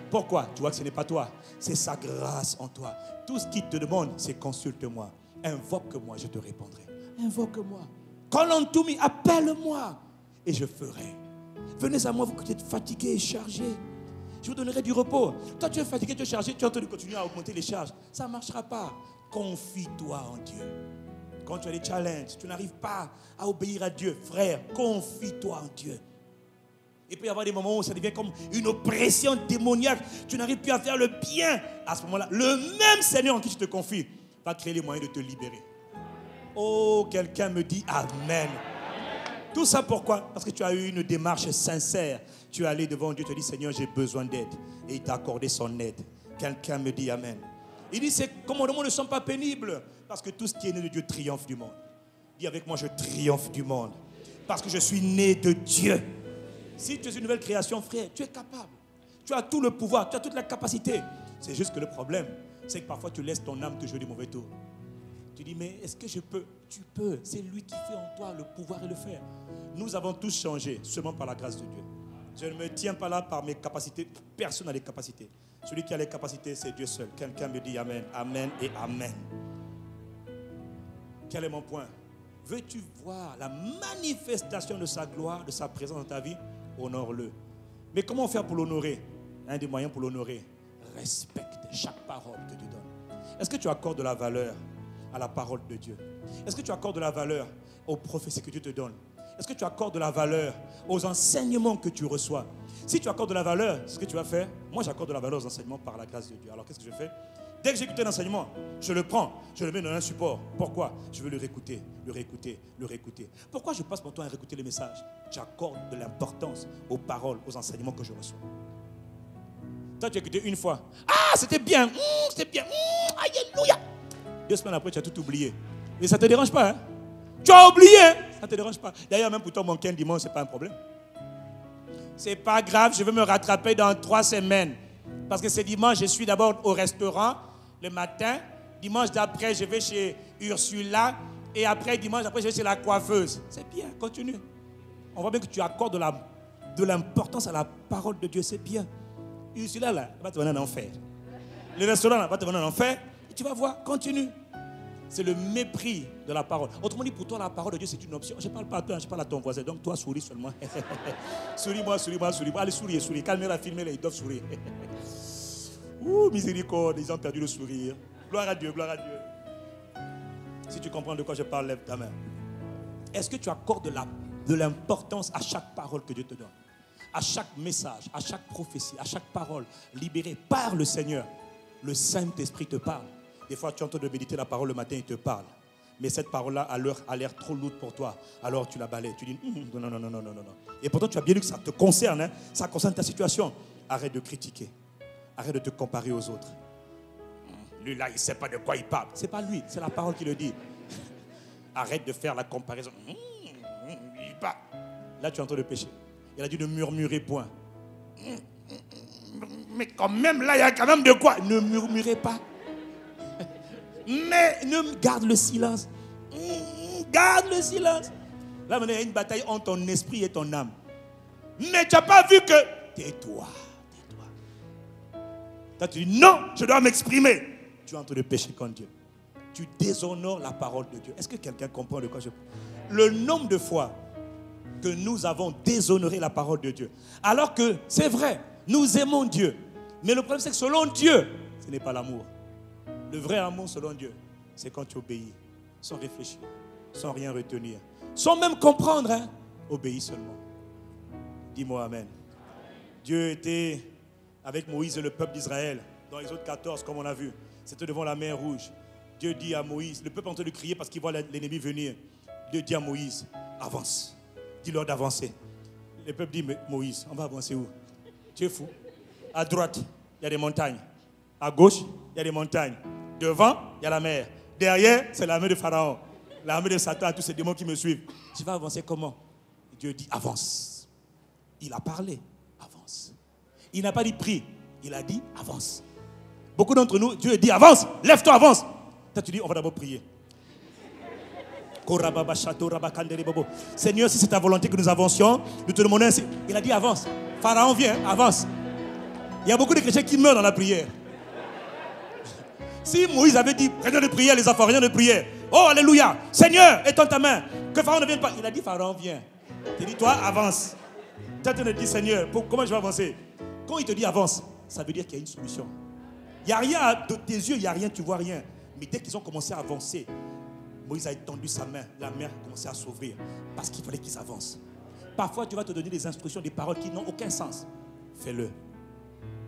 Pourquoi? Tu vois que ce n'est pas toi, c'est sa grâce en toi. Tout ce qu'il te demande, c'est consulte-moi. Invoque-moi, je te répondrai. Invoque-moi. Call unto me, appelle-moi et je ferai. Venez à moi, vous qui êtes fatigués et chargés. Je vous donnerai du repos. Toi, tu es fatigué, tu es chargé, tu es en train de continuer à augmenter les charges. Ça ne marchera pas. Confie-toi en Dieu. Quand tu as des challenges, tu n'arrives pas à obéir à Dieu, frère, confie-toi en Dieu. Il peut y avoir des moments où ça devient comme une oppression démoniaque. Tu n'arrives plus à faire le bien. À ce moment-là, le même Seigneur en qui tu te confies va créer les moyens de te libérer. Oh, quelqu'un me dit Amen. Tout ça pourquoi? Parce que tu as eu une démarche sincère. Tu es allé devant Dieu, tu as dit Seigneur, j'ai besoin d'aide. Et il t'a accordé son aide. Quelqu'un me dit Amen. Il dit, ces commandements ne sont pas pénibles. Parce que tout ce qui est né de Dieu triomphe du monde. Dis avec moi, je triomphe du monde. Parce que je suis né de Dieu. Si tu es une nouvelle création, frère, tu es capable. Tu as tout le pouvoir, tu as toute la capacité. C'est juste que le problème, c'est que parfois tu laisses ton âme te jouer du mauvais tour. Tu dis, mais est-ce que je peux? Tu peux. C'est lui qui fait en toi le pouvoir et le faire. Nous avons tous changé seulement par la grâce de Dieu. Je ne me tiens pas là par mes capacités. Personne n'a les capacités. Celui qui a les capacités, c'est Dieu seul. Quelqu'un me dit amen, amen et amen. Quel est mon point? Veux-tu voir la manifestation de sa gloire, de sa présence dans ta vie? Honore-le. Mais comment faire pour l'honorer? Un des moyens pour l'honorer, respecte chaque parole que tu donnes. Est-ce que tu accordes de la valeur à la parole de Dieu? Est-ce que tu accordes de la valeur aux prophéties que Dieu te donne? Est-ce que tu accordes de la valeur aux enseignements que tu reçois? Si tu accordes de la valeur, ce que tu vas faire, moi j'accorde de la valeur aux enseignements par la grâce de Dieu. Alors qu'est-ce que je fais? Dès que j'écoute un enseignement, je le prends, je le mets dans un support. Pourquoi? Je veux le réécouter, le réécouter, le réécouter. Pourquoi je passe mon temps à réécouter les messages? J'accorde de l'importance aux paroles, aux enseignements que je reçois. Toi, tu as écouté une fois. Ah, c'était bien, c'était bien. Alléluia. 2 semaines après, tu as tout oublié. Mais ça ne te dérange pas, hein? Tu as oublié, hein? Ça ne te dérange pas. D'ailleurs, même pour toi, manquer un dimanche, ce n'est pas un problème. C'est pas grave, je vais me rattraper dans 3 semaines. Parce que ce dimanche, je suis d'abord au restaurant le matin. Dimanche d'après, je vais chez Ursula. Et après, dimanche après, je vais chez la coiffeuse. C'est bien, continue. On voit bien que tu accordes de l'importance à la parole de Dieu. C'est bien. Ursula, là, va te venir en enfer. Le restaurant, là, va te venir en enfer. Et tu vas voir, continue. C'est le mépris de la parole. Autrement dit, pour toi, la parole de Dieu, c'est une option. Je ne parle pas à toi, je parle à ton voisin. Donc, toi, souris seulement. Souris-moi, souris-moi, souris-moi. Allez, souris, souris. Calmez-la, filmez-la, ils doivent sourire. Ouh, miséricorde, ils ont perdu le sourire. Gloire à Dieu, gloire à Dieu. Si tu comprends de quoi je parle, lève ta main. Est-ce que tu accordes de l'importance à chaque parole que Dieu te donne? À chaque message, à chaque prophétie, à chaque parole libérée par le Seigneur? Le Saint-Esprit te parle. Des fois, tu es en train de méditer la parole le matin, il te parle. Mais cette parole-là a l'air trop lourde pour toi. Alors tu la balayes. Tu dis, non, non, non, non, non, non. Et pourtant, tu as bien lu que ça te concerne. Hein? Ça concerne ta situation. Arrête de critiquer. Arrête de te comparer aux autres. Lui, là, il ne sait pas de quoi il parle. Ce n'est pas lui, c'est la parole qui le dit. Arrête de faire la comparaison. Il parle. Là, tu es en train de pécher. Il a dit ne murmurez point. Mais quand même, là, il y a quand même de quoi. Ne murmurez pas. Mais ne garde le silence. Garde le silence. Là, maintenant, il y a une bataille entre ton esprit et ton âme. Mais tu n'as pas vu que... Tais-toi. Tais-toi. Toi, tu dis non, je dois m'exprimer. Tu es en train de pécher contre Dieu. Tu déshonores la parole de Dieu. Est-ce que quelqu'un comprend de quoi je parle? Le nombre de fois que nous avons déshonoré la parole de Dieu. Alors que c'est vrai, nous aimons Dieu. Mais le problème, c'est que selon Dieu, ce n'est pas l'amour. Le vrai amour selon Dieu, c'est quand tu obéis, sans réfléchir, sans rien retenir, sans même comprendre, hein? Obéis seulement. Dis-moi amen. Dieu était avec Moïse et le peuple d'Israël, dans Exode 14, comme on l'a vu. C'était devant la mer Rouge. Dieu dit à Moïse, le peuple est en train de crier parce qu'il voit l'ennemi venir. Dieu dit à Moïse, avance. Dis-leur d'avancer. Le peuple dit, mais Moïse, on va avancer où? Tu es fou. À droite, il y a des montagnes. À gauche, il y a des montagnes. Devant, il y a la mer. Derrière, c'est l'armée de Pharaon. L'armée de Satan, tous ces démons qui me suivent. Tu vas avancer comment? Dieu dit, avance. Il a parlé, avance. Il n'a pas dit prie, il a dit avance. Beaucoup d'entre nous, Dieu dit avance, lève-toi, avance. Toi, tu dis, on va d'abord prier. Seigneur, si c'est ta volonté que nous avancions, nous te demandons ainsi. Il a dit avance. Pharaon vient, avance. Il y a beaucoup de chrétiens qui meurent dans la prière. Si Moïse avait dit, rien de prière, les enfants, rien de prière. Oh, alléluia. Seigneur, étends ta main. Que Pharaon ne vienne pas. Il a dit, Pharaon, viens. Il dit, toi, avance. Toi, tu te dis, Seigneur, comment je vais avancer? Quand il te dit avance, ça veut dire qu'il y a une solution. Il n'y a rien de tes yeux, il n'y a rien, tu vois rien. Mais dès qu'ils ont commencé à avancer, Moïse a étendu sa main, la mer a commencé à s'ouvrir parce qu'il fallait qu'ils avancent. Parfois, Dieu va te donner des instructions, des paroles qui n'ont aucun sens. Fais-le.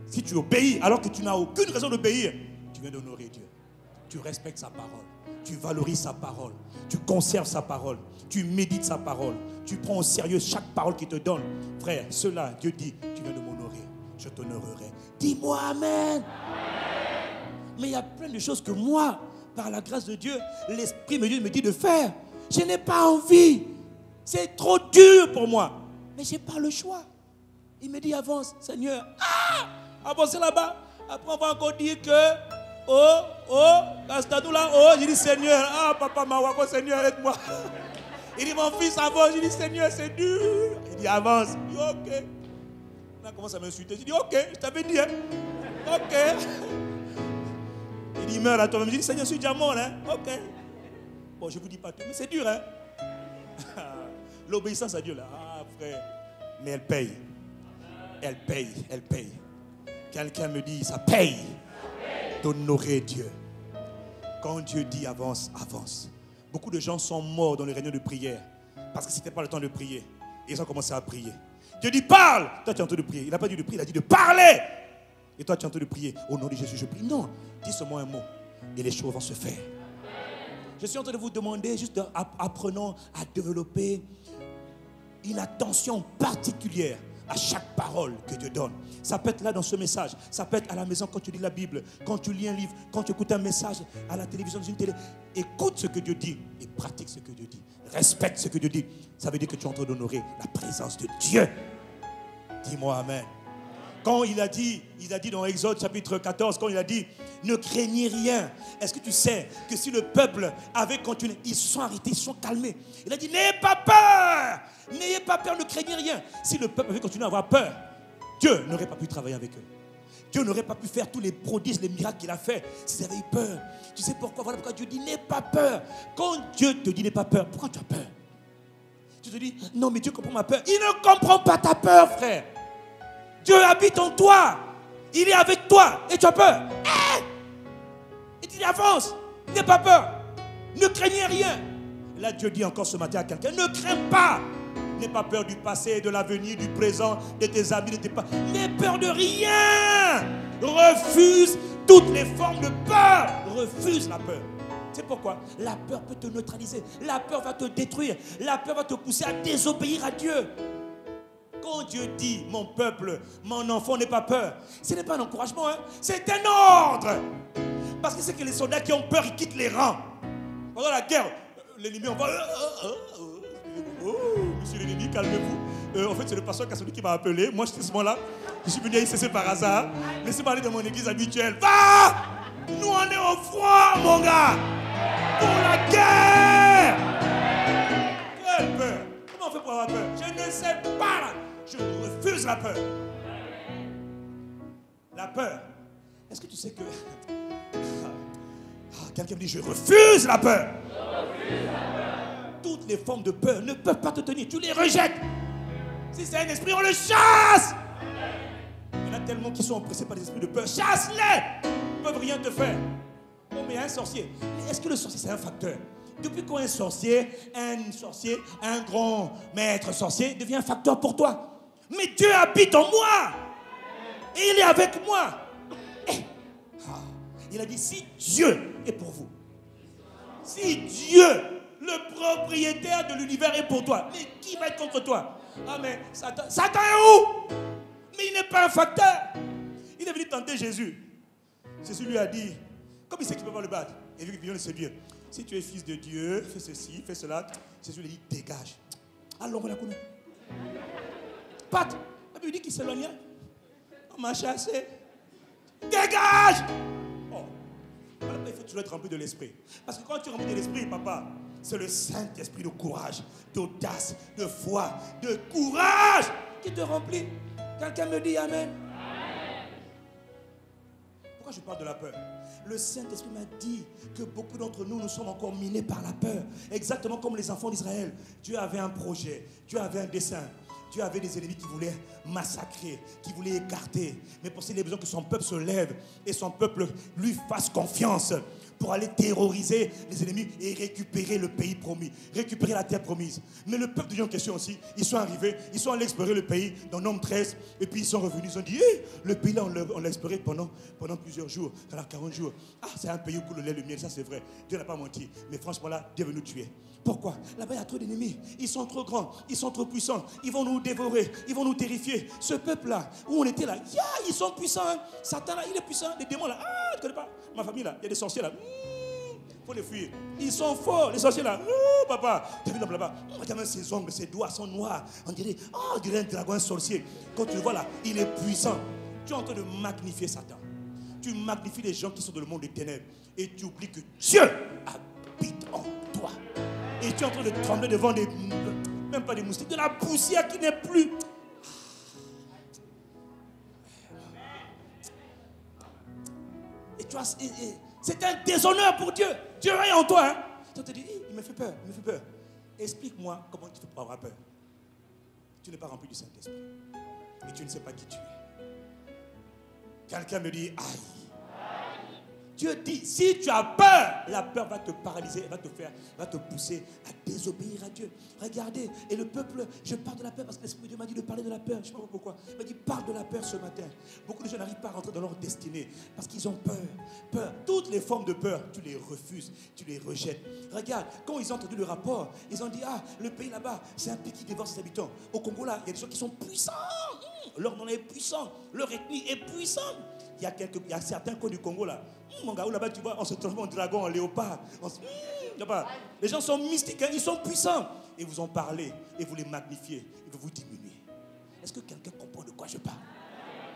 Si tu obéis alors que tu n'as aucune raison d'obéir, tu viens d'honorer Dieu. Tu respectes sa parole, tu valorises sa parole, tu conserves sa parole, tu médites sa parole, tu prends au sérieux chaque parole qu'il te donne. Frère, cela, Dieu dit, tu viens de m'honorer, je t'honorerai. Dis-moi amen. Mais il y a plein de choses que moi, par la grâce de Dieu, l'Esprit me dit de faire. Je n'ai pas envie. C'est trop dur pour moi. Mais je n'ai pas le choix. Il me dit avance, Seigneur. Avancez là-bas. Après on va encore dire que Castadou là, je dis Seigneur, papa Mawako, Seigneur, aide-moi. Il dit mon fils avance, je dis Seigneur, c'est dur. Il dit avance. Je dis ok. Là commence à m'insulter. Je dis ok, je t'avais dit, hein. Ok. Il dit meurs à toi-même. Je dis Seigneur, je suis déjà mort, hein. Ok. Bon, je ne vous dis pas tout, mais c'est dur, hein. L'obéissance à Dieu là, frère. Mais elle paye. Elle paye, elle paye. Quelqu'un me dit, ça paye d'honorer Dieu. Quand Dieu dit avance, avance. Beaucoup de gens sont morts dans les réunions de prière parce que ce n'était pas le temps de prier. Et ils ont commencé à prier. Dieu dit parle. Toi tu es en train de prier. Il n'a pas dit de prier, il a dit de parler. Et toi tu es en train de prier. Au nom de Jésus je prie. Non, dis seulement un mot et les choses vont se faire. Je suis en train de vous demander, juste apprenons à développer une attention particulière à chaque parole que Dieu donne. Ça peut être là dans ce message, ça peut être à la maison quand tu lis la Bible, quand tu lis un livre, quand tu écoutes un message à la télévision, dans une télé. Écoute ce que Dieu dit et pratique ce que Dieu dit. Respecte ce que Dieu dit. Ça veut dire que tu es en train d'honorer la présence de Dieu. Dis-moi amen. Quand il a dit dans Exode chapitre 14, quand il a dit ne craignez rien. Est-ce que tu sais que si le peuple avait continué, ils se sont arrêtés, ils se sont calmés. Il a dit n'ayez pas peur. N'ayez pas peur, ne craignez rien. Si le peuple avait continué à avoir peur, Dieu n'aurait pas pu travailler avec eux. Dieu n'aurait pas pu faire tous les prodiges, les miracles qu'il a fait s'ils avaient eu peur. Tu sais pourquoi? Voilà pourquoi Dieu dit n'aie pas peur. Quand Dieu te dit n'aie pas peur, pourquoi tu as peur? Tu te dis non mais Dieu comprend ma peur. Il ne comprend pas ta peur, frère. Dieu habite en toi. Il est avec toi et tu as peur. Et tu dis avance. N'aie pas peur. Ne craignez rien. Et là Dieu dit encore ce matin à quelqu'un, ne crains pas. N'aie pas peur du passé, de l'avenir, du présent, de tes amis, de tes parents. N'aie peur de rien. Refuse toutes les formes de peur. Refuse la peur. Tu sais pourquoi? La peur peut te neutraliser. La peur va te détruire. La peur va te pousser à désobéir à Dieu. Quand Dieu dit, mon peuple, mon enfant, n'aie pas peur, ce n'est pas un encouragement, hein? C'est un ordre. Parce que c'est que les soldats qui ont peur, ils quittent les rangs. Pendant la guerre, l'ennemi, on va... monsieur l'ennemi, calmez-vous. En fait, c'est le pasteur Kassoni qui m'a appelé. Moi, j'étais ce moment-là. Je suis venu à ICC par hasard. Laissez-moi aller dans mon église habituelle. Va! Nous, on est au froid, mon gars. Pour la guerre. Quelle peur? Comment on fait pour avoir peur? Je ne sais pas. Je refuse la peur. La peur. Est-ce que tu sais que... quelqu'un me dit, je refuse la peur. Toutes les formes de peur ne peuvent pas te tenir. Tu les rejettes. Si c'est un esprit, on le chasse. Il y en a tellement qui sont oppressés par des esprits de peur. Chasse-les. Ils ne peuvent rien te faire. Oh, mais un sorcier. Mais est-ce que le sorcier, c'est un facteur? Depuis quand un sorcier, un grand maître sorcier devient un facteur pour toi? Mais Dieu habite en moi. Et il est avec moi. Il a dit, si Dieu est pour vous, si Dieu, le propriétaire de l'univers, est pour toi, mais qui va être contre toi? Ah mais Satan est où? Mais il n'est pas un facteur. Il est venu tenter Jésus. Jésus lui a dit, comme il sait qu'il ne peut pas le battre, et lui vient le séduire. Si tu es fils de Dieu, fais ceci, fais cela. Jésus lui dit, dégage. Alors on l'a connu. Pat, la Bible dit qu'il s'éloignait. On m'a chassé. Dégage! Oh. Alors, il faut toujours être rempli de l'esprit. Parce que quand tu es rempli de l'esprit, papa, c'est le Saint-Esprit de courage, d'audace, de foi, de courage qui te remplit. Quelqu'un me dit amen. Pourquoi je parle de la peur? Le Saint-Esprit m'a dit que beaucoup d'entre nous, nous sommes encore minés par la peur. Exactement comme les enfants d'Israël. Dieu avait un projet, Dieu avait un dessein. Dieu avait des ennemis qui voulaient massacrer, qui voulaient écarter. Mais pour ça, il a besoin que son peuple se lève et son peuple lui fasse confiance pour aller terroriser les ennemis et récupérer le pays promis, récupérer la terre promise. Mais le peuple de Dieu en question aussi, ils sont arrivés, ils sont allés explorer le pays dans Nombre 13 et puis ils sont revenus, ils ont dit le pays là on l'a exploré pendant plusieurs jours, pendant 40 jours. Ah, c'est un pays où coule le lait et le miel, ça c'est vrai. Dieu n'a pas menti. Mais franchement là, Dieu veut nous tuer. Pourquoi? Là-bas il y a trop d'ennemis, ils sont trop grands, ils sont trop puissants, ils vont nous dévorer, ils vont nous terrifier. Ce peuple-là, où on était là, ils sont puissants. Hein. Satan, là, il est puissant. Les démons, là, tu ne connais pas. Ma famille, là, il y a des sorciers, là. Il faut les fuir. Ils sont forts, les sorciers, là. Papa, tu as vu là-bas. Regarde ses ongles, ses doigts sont noirs. On dirait un dragon, un sorcier. Quand tu le vois là, il est puissant. Tu es en train de magnifier Satan. Tu magnifies les gens qui sont dans le monde des ténèbres. Et tu oublies que Dieu habite en toi. Et tu es en train de trembler devant des... Même pas des moustiques, de la poussière qui n'est plus... Et tu vois, c'est un déshonneur pour Dieu. Dieu est en toi. Hein? Tu te dis, il me fait peur, il me fait peur. Explique-moi comment tu fais pour avoir peur. Tu n'es pas rempli du Saint-Esprit. Et tu ne sais pas qui tu es. Quelqu'un me dit, aïe. Dieu dit, si tu as peur, la peur va te paralyser, va te pousser à désobéir à Dieu. Regardez, et le peuple, je parle de la peur parce que l'Esprit de Dieu m'a dit de parler de la peur. Je ne sais pas pourquoi. Il m'a dit, parle de la peur ce matin. Beaucoup de gens n'arrivent pas à rentrer dans leur destinée parce qu'ils ont peur. Peur. Toutes les formes de peur, tu les refuses, tu les rejettes. Regarde, quand ils ont entendu le rapport, ils ont dit, le pays là-bas, c'est un pays qui dévore ses habitants. Au Congo là, il y a des gens qui sont puissants. Leur nom est puissant, leur ethnie est puissante. Il y a certains coins du Congo là. Mon gars, là-bas, tu vois, on se transforme en dragon, en léopard. Les gens sont mystiques, hein, ils sont puissants. Et vous en parlez, et vous les magnifiez, et vous vous diminuez. Est-ce que quelqu'un comprend de quoi je parle?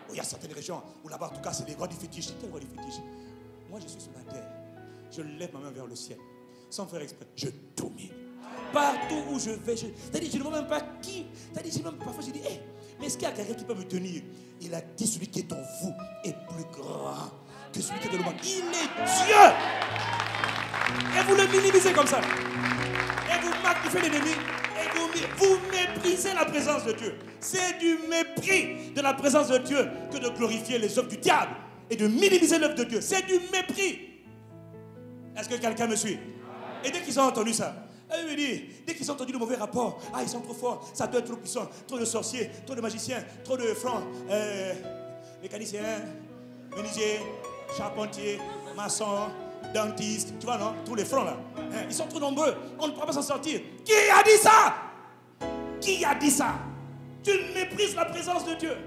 Il y a certaines régions où là-bas, en tout cas, c'est des rois du fétiche. Quel roi du fétiche? Moi, je suis sur la terre. Je lève ma main vers le ciel. Sans faire exprès, je domine. Partout où je vais, c'est-à-dire, je ne vois même pas qui. C'est-à-dire, parfois, je dis, mais est-ce qu'il y a quelqu'un qui peut me tenir? Il a dit, celui qui est en vous est plus grand que celui qui est dans le monde. Il est Dieu. Et vous le minimisez comme ça. Et vous magnifiez l'ennemi. Et vous méprisez la présence de Dieu. C'est du mépris de la présence de Dieu que de glorifier les œuvres du diable et de minimiser l'œuvre de Dieu. C'est du mépris. Est-ce que quelqu'un me suit? Et dès qu'ils ont entendu ça, dès qu'ils ont entendu le mauvais rapport, ils sont trop forts, ça doit être trop puissant, trop de sorciers, trop de magiciens, trop de francs, mécaniciens, menuisiers, charpentiers, maçons, dentistes, tu vois non, tous les francs là, ils sont trop nombreux, on ne pourra pas s'en sortir. Qui a dit ça? Qui a dit ça? Tu méprises la présence de Dieu.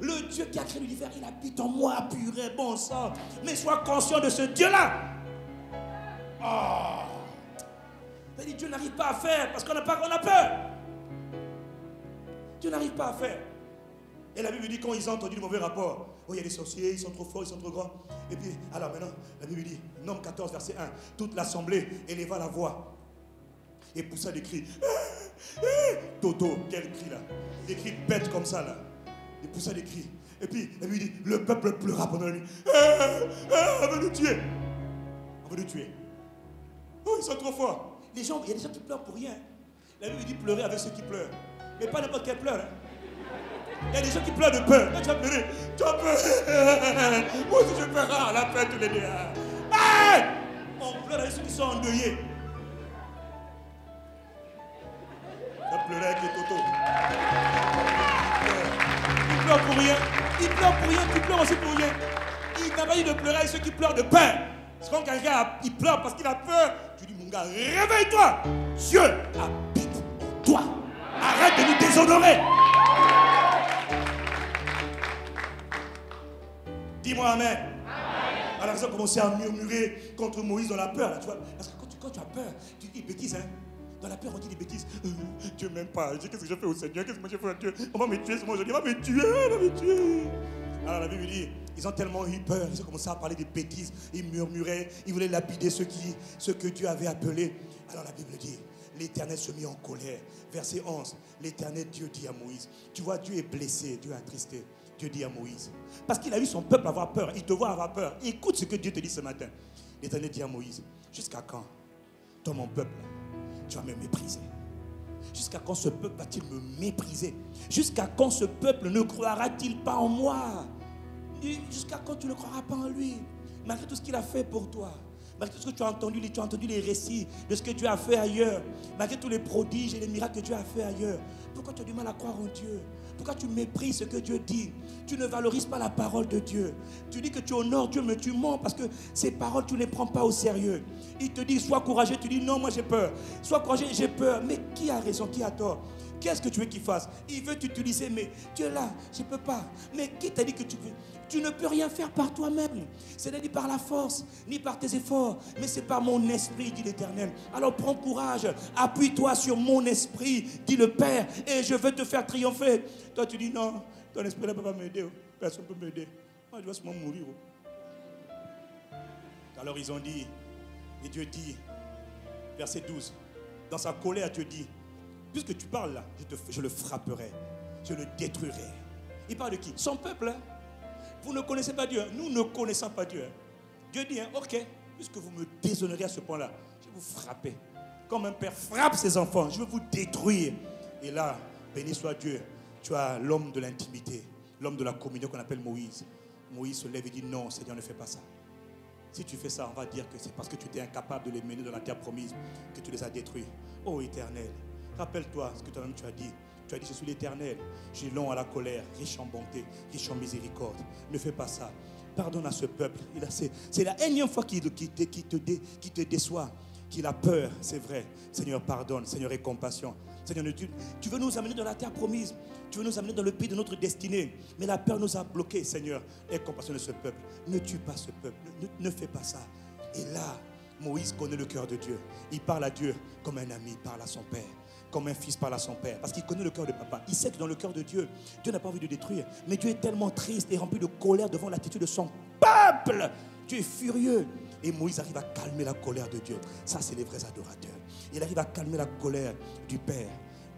Le Dieu qui a créé l'univers, il habite en moi, purée, bon sang. Mais sois conscient de ce Dieu-là. Dieu n'arrive pas à faire parce qu'on a peur. Dieu n'arrive pas à faire. Et la Bible dit quand ils ont entendu le mauvais rapport, il y a des sorciers, ils sont trop forts, ils sont trop grands. Et puis, alors maintenant, la Bible dit, Nombre 14, verset 1, toute l'assemblée éleva la voix et poussa des cris. Toto, quel cri là? Des cris bêtes comme ça là. Il poussa des cris. Et puis, la Bible dit, le peuple pleura pendant la nuit. On veut nous tuer. On veut nous tuer. Ils sont trop forts. Il y a des gens qui pleurent pour rien. La Bible dit pleurer avec ceux qui pleurent. Mais pas n'importe quel pleur. Il y a des gens qui pleurent de peur. Quand tu vas pleurer, tu as peur. Moi aussi je pleure la peur tous les deux. On pleure avec ceux qui sont endeuillés. On va pleurer avec les totos. Ils pleurent pour rien. Ils pleurent pour rien. Tu pleures aussi pour rien. Il n'a pas dit de pleurer avec ceux qui pleurent de peur. C'est quand quelqu'un il pleure parce qu'il a peur. Tu dis, mon gars, réveille-toi. Dieu habite en toi. Arrête de nous déshonorer. Dis-moi amen. Alors ils ont commencé à murmurer contre Moïse dans la peur. Là, tu vois. Parce que quand tu as peur, tu dis des bêtises. Hein? Dans la peur, on dit des bêtises. Dieu m'aime pas. Qu'est-ce que j'ai fait au Seigneur? Qu'est-ce que j'ai fait à Dieu? On va me tuer. Moi, je dis, on va me tuer. Alors la Bible dit, ils ont tellement eu peur, ils ont commencé à parler des bêtises, ils murmuraient, ils voulaient lapider ce que Dieu avait appelé. Alors la Bible dit, l'Éternel se mit en colère. Verset 11, l'Éternel Dieu dit à Moïse, tu vois, Dieu est blessé, Dieu est attristé. Dieu dit à Moïse, parce qu'il a vu son peuple avoir peur, il te voit avoir peur. Écoute ce que Dieu te dit ce matin. L'Éternel dit à Moïse, jusqu'à quand, toi mon peuple, tu vas me mépriser? Jusqu'à quand ce peuple va-t-il me mépriser? Jusqu'à quand ce peuple ne croira-t-il pas en moi? Jusqu'à quand tu ne croiras pas en lui? Malgré tout ce qu'il a fait pour toi, malgré tout ce que tu as entendu les récits de ce que Dieu a fait ailleurs, malgré tous les prodiges et les miracles que Dieu a fait ailleurs, pourquoi tu as du mal à croire en Dieu? Pourquoi tu méprises ce que Dieu dit? Tu ne valorises pas la parole de Dieu. Tu dis que tu honores Dieu, mais tu mens parce que ces paroles, tu ne les prends pas au sérieux. Il te dit, sois courageux. Tu dis, non, moi j'ai peur. Sois courageux, j'ai peur. Mais qui a raison, qui a tort? Qu'est-ce que tu veux qu'il fasse? Il veut t'utiliser, mais tu es là, je ne peux pas. Mais qui t'a dit que tu peux? Tu ne peux rien faire par toi-même. C'est-à-dire par la force, ni par tes efforts, mais c'est par mon esprit, dit l'Éternel. Alors prends courage, appuie-toi sur mon esprit, dit le Père, et je veux te faire triompher. Toi tu dis non, ton esprit ne peut pas m'aider, personne ne peut m'aider. Moi je dois seulement mourir. Alors ils ont dit, et Dieu dit, verset 12, dans sa colère Dieu dit, puisque tu parles là, je le frapperai, je le détruirai. Il parle de qui? Son peuple. Vous ne connaissez pas Dieu, nous ne connaissons pas Dieu. Dieu dit, ok, puisque vous me déshonorez à ce point-là, je vais vous frapper. Comme un père frappe ses enfants, je vais vous détruire. Et là, béni soit Dieu, tu as l'homme de l'intimité, l'homme de la communion qu'on appelle Moïse. Moïse se lève et dit, non Seigneur, ne fais pas ça. Si tu fais ça, on va dire que c'est parce que tu étais incapable de les mener dans la terre promise que tu les as détruits. Oh Éternel, rappelle-toi ce que toi-même tu as dit. Tu as dit, je suis l'Éternel, j'ai long à la colère, riche en bonté, riche en miséricorde. Ne fais pas ça. Pardonne à ce peuple. C'est la énième fois qui te déçoit, qu'il a peur, c'est vrai. Seigneur, pardonne. Seigneur, aie compassion. Seigneur, tu veux nous amener dans la terre promise. Tu veux nous amener dans le pays de notre destinée. Mais la peur nous a bloqués, Seigneur. Aie compassion de ce peuple. Ne tue pas ce peuple. Ne fais pas ça. Et là, Moïse connaît le cœur de Dieu. Il parle à Dieu comme un ami parle à son père. Comme un fils parle à son père. Parce qu'il connaît le cœur de papa. Il sait que dans le cœur de Dieu, Dieu n'a pas envie de détruire. Mais Dieu est tellement triste et rempli de colère devant l'attitude de son peuple. Dieu est furieux. Et Moïse arrive à calmer la colère de Dieu. Ça, c'est les vrais adorateurs. Il arrive à calmer la colère du Père.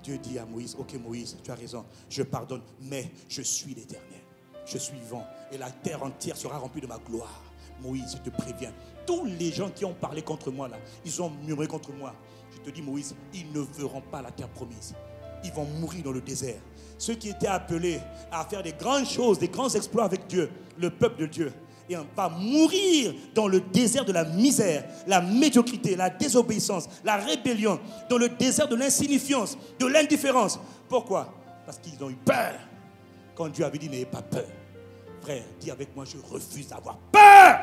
Dieu dit à Moïse, ok Moïse, tu as raison, je pardonne, mais je suis l'Éternel. Je suis vivant. Et la terre entière sera remplie de ma gloire. Moïse, je te préviens. Tous les gens qui ont parlé contre moi là, ils ont murmuré contre moi. Je te dis Moïse, ils ne verront pas la terre promise. Ils vont mourir dans le désert. Ceux qui étaient appelés à faire des grandes choses, des grands exploits avec Dieu, le peuple de Dieu, et on va mourir dans le désert de la misère, la médiocrité, la désobéissance, la rébellion, dans le désert de l'insignifiance, de l'indifférence. Pourquoi? Parce qu'ils ont eu peur. Quand Dieu avait dit n'ayez pas peur. Frère, dis avec moi, je refuse d'avoir peur.